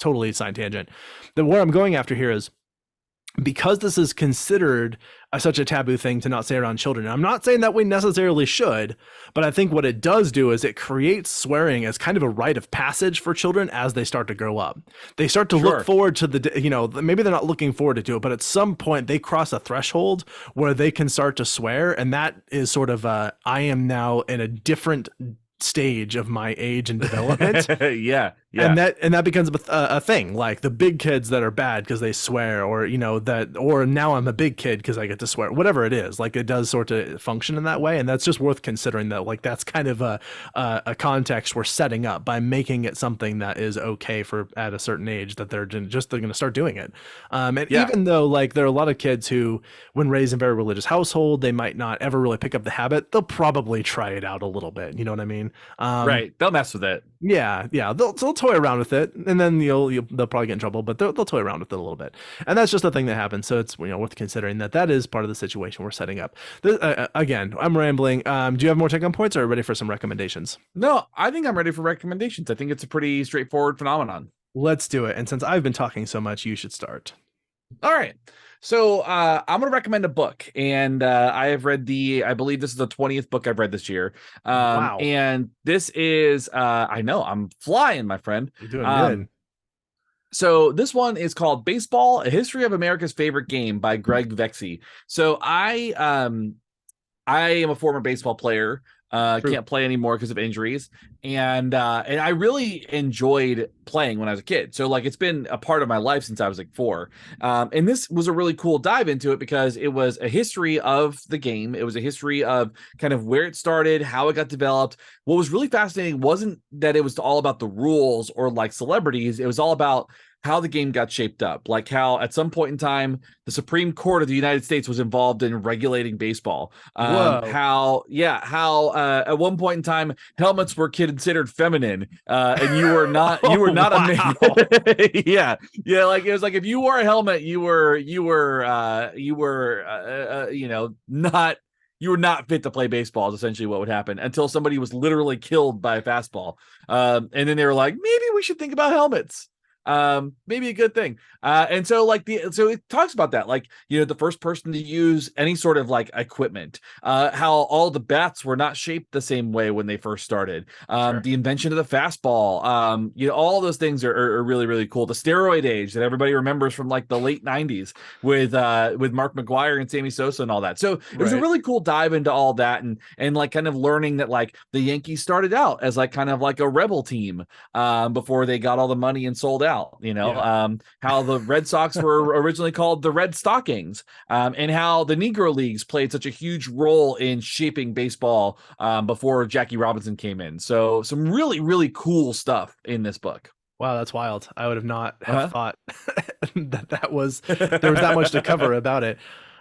totally side tangent. Where I'm going after here is, because this is considered such a taboo thing to not say around children. I'm not saying that we necessarily should, but I think what it does do is it creates swearing as kind of a rite of passage for children as they start to grow up. They start to look forward to maybe they're not looking forward to it, but at some point they cross a threshold where they can start to swear. And that is sort of I am now in a different stage of my age and development. Yeah. And that becomes a thing, like the big kids that are bad because they swear, or or now I'm a big kid because I get to swear, whatever it is. Like, it does sort of function in that way, and that's just worth considering. That like that's kind of a context we're setting up by making it something that is okay for at a certain age, that they're going to start doing it. Even though like there are a lot of kids who, when raised in very religious household, they might not ever really pick up the habit. They'll probably try it out a little bit. You know what I mean? Right. They'll mess with it. Yeah. They'll toy around with it, and then they'll probably get in trouble, but they'll toy around with it a little bit, and that's just a thing that happens. So it's worth considering that is part of the situation we're setting up. Again, I'm rambling. Do you have more take-home points, or are you ready for some recommendations? No, I think I'm ready for recommendations. I think it's a pretty straightforward phenomenon. Let's do it. And since I've been talking so much, you should start. All right. So I'm going to recommend a book, and I have read I believe this is the 20th book I've read this year. Wow. And this is, I know, I'm flying, my friend. You're doing good. So this one is called Baseball: A History of America's Favorite Game by Greg Vexey. So I am a former baseball player. Can't play anymore because of injuries, and I really enjoyed playing when I was a kid. So like, it's been a part of my life since I was like 4. And this was a really cool dive into it because it was a history of the game. It was a history of kind of where it started, how it got developed. What was really fascinating wasn't that it was all about the rules or like celebrities. It was all about how the game got shaped up, like how at some point in time the Supreme Court of the United States was involved in regulating baseball. How at one point in time helmets were considered feminine, and you were not a man. yeah, like it was like if you wore a helmet, you were not fit to play baseball, is essentially what would happen, until somebody was literally killed by a fastball. And then they were like, maybe we should think about helmets. maybe a good thing. And so so it talks about that, like, the first person to use any sort of like equipment, how all the bats were not shaped the same way when they first started, Sure. the invention of the fastball, all those things are really, really cool. The steroid age that everybody remembers from like the late 90s with Mark McGuire and Sammy Sosa and all that. So it was a Right. really cool dive into all that, and like kind of learning that like the Yankees started out as like kind of like a rebel team before they got all the money and sold out, how the Red Sox were originally called the Red Stockings, and how the Negro Leagues played such a huge role in shaping baseball before Jackie Robinson came in. So some really, really cool stuff in this book. Wow, that's wild. I would have not have Uh-huh. thought there was that much to cover about it.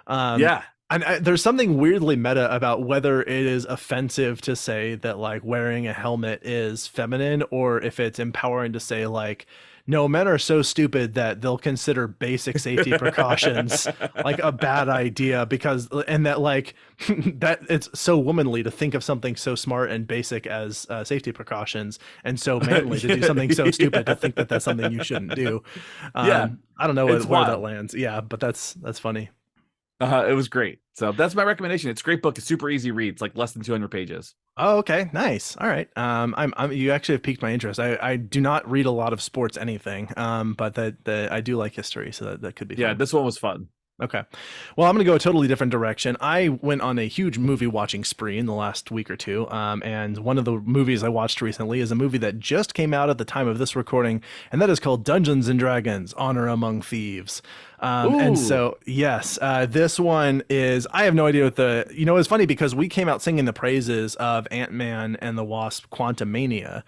Yeah. And there's something weirdly meta about whether it is offensive to say that like wearing a helmet is feminine, or if it's empowering to say like, no, men are so stupid that they'll consider basic safety precautions like a bad idea because, and that like that it's so womanly to think of something so smart and basic as safety precautions, and so manly to do something so stupid to think that that's something you shouldn't do. Yeah, I don't know it's where that wild. lands. Yeah, but that's funny. It was great. So that's my recommendation. It's a great book. It's super easy read. It's like less than 200 pages. Oh, okay, nice. All right. You actually have piqued my interest. I do not read a lot of sports anything. But that I do like history, so that could be Yeah, fun. this one was fun. Okay. Well, I'm going to go a totally different direction. I went on a huge movie watching spree in the last week or two. And one of the movies I watched recently is a movie that just came out at the time of this recording, and that is called Dungeons and Dragons: Honor Among Thieves. And so, yes, this one is, I have no idea what it's funny because we came out singing the praises of Ant-Man and the Wasp: Quantumania.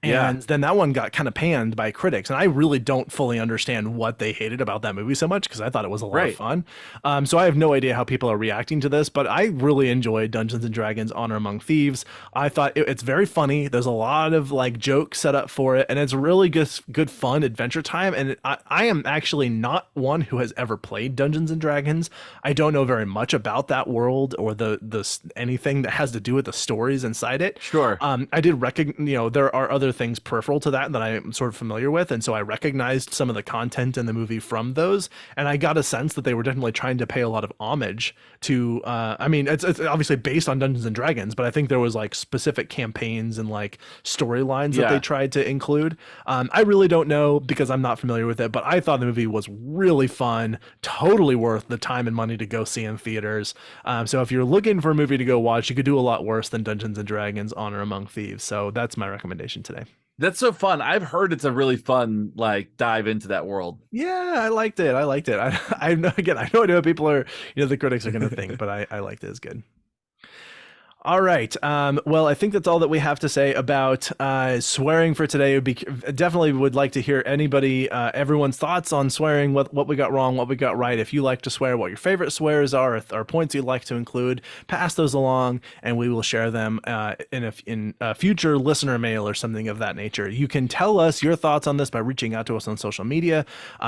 And then that one got kind of panned by critics. And I really don't fully understand what they hated about that movie so much because I thought it was a lot of fun. So I have no idea how people are reacting to this, but I really enjoyed Dungeons and Dragons: Honor Among Thieves. I thought it's very funny. There's a lot of like jokes set up for it, and it's really good fun adventure time. And I am actually not one who has ever played Dungeons and Dragons. I don't know very much about that world or the anything that has to do with the stories inside it. Sure. I did recognize, there are other things peripheral to that I'm sort of familiar with, and so I recognized some of the content in the movie from those, and I got a sense that they were definitely trying to pay a lot of homage to I mean, it's obviously based on Dungeons and Dragons, but I think there was like specific campaigns and like storylines that they tried to include. I really don't know because I'm not familiar with it, but I thought the movie was really fun, totally worth the time and money to go see in theaters. So if you're looking for a movie to go watch, you could do a lot worse than Dungeons and Dragons: Honor Among Thieves. So that's my recommendation today. That's so fun. I've heard it's a really fun like dive into that world. Yeah, I liked it. I know, again, I have no idea what people are, the critics are going to think, but I liked it. It's good. All right. Well, I think that's all that we have to say about swearing for today. Definitely would like to hear everyone's thoughts on swearing, what we got wrong, what we got right. If you like to swear, what your favorite swears are, or points you'd like to include, pass those along, and we will share them in a future listener mail or something of that nature. You can tell us your thoughts on this by reaching out to us on social media.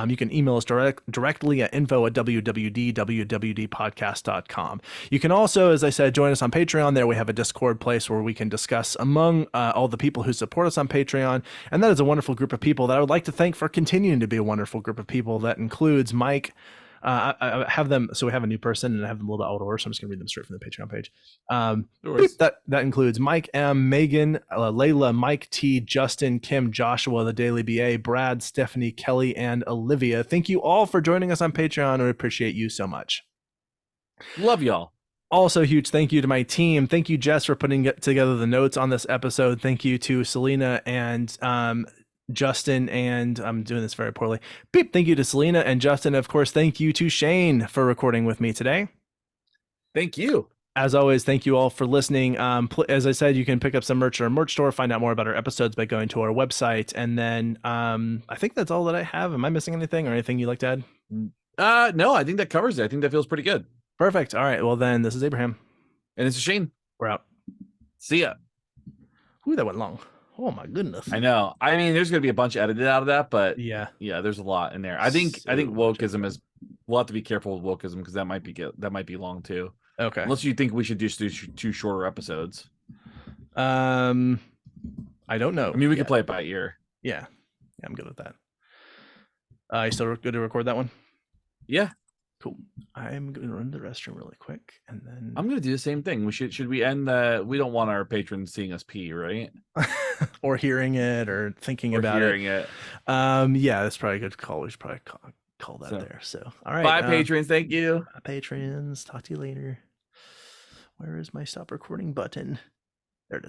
You can email us directly at info@wwd.wwdpodcast.com. You can also, as I said, join us on Patreon. There we have a Discord place where we can discuss among all the people who support us on Patreon, and that is a wonderful group of people that I would like to thank for continuing to be a wonderful group of people. That includes Mike. I have them, so we have a new person, and I have them a little bit out of order, so I'm just going to read them straight from the Patreon page. That includes Mike M, Megan, Layla, Mike T, Justin, Kim, Joshua, the Daily BA, Brad, Stephanie, Kelly, and Olivia. Thank you all for joining us on Patreon. We appreciate you so much. Love y'all. Also, huge thank you to my team. Thank you, Jess, for putting together the notes on this episode. Thank you to Selena and Justin, and I'm doing this very poorly. Beep. Thank you to Selena and Justin. Of course, thank you to Shane for recording with me today. Thank you. As always, thank you all for listening. As I said, you can pick up some merch at our merch store, find out more about our episodes by going to our website. And then I think that's all that I have. Am I missing anything or anything you'd like to add? No, I think that covers it. I think that feels pretty good. Perfect. All right. Well, then this is Abraham. And this is Shane. We're out. See ya. Ooh, that went long. Oh my goodness. I know. I mean, there's going to be a bunch edited out of that, but yeah, there's a lot in there. I think wokeism is, we'll have to be careful with wokeism because that might be long too. Okay. Unless you think we should just do two shorter episodes. I don't know. I mean, we could play it by ear. Yeah, I'm good with that. You still good to record that one? Yeah, Cool. I'm going to run to the restroom really quick, and then I'm gonna do the same thing. Should we end the? We don't want our patrons seeing us pee, right? or hearing it or thinking Or about hearing it. Yeah, that's probably a good call. We should probably call that So, there. So, all right, bye, patrons. Thank you. patrons. Talk to you later. Where is my stop recording button?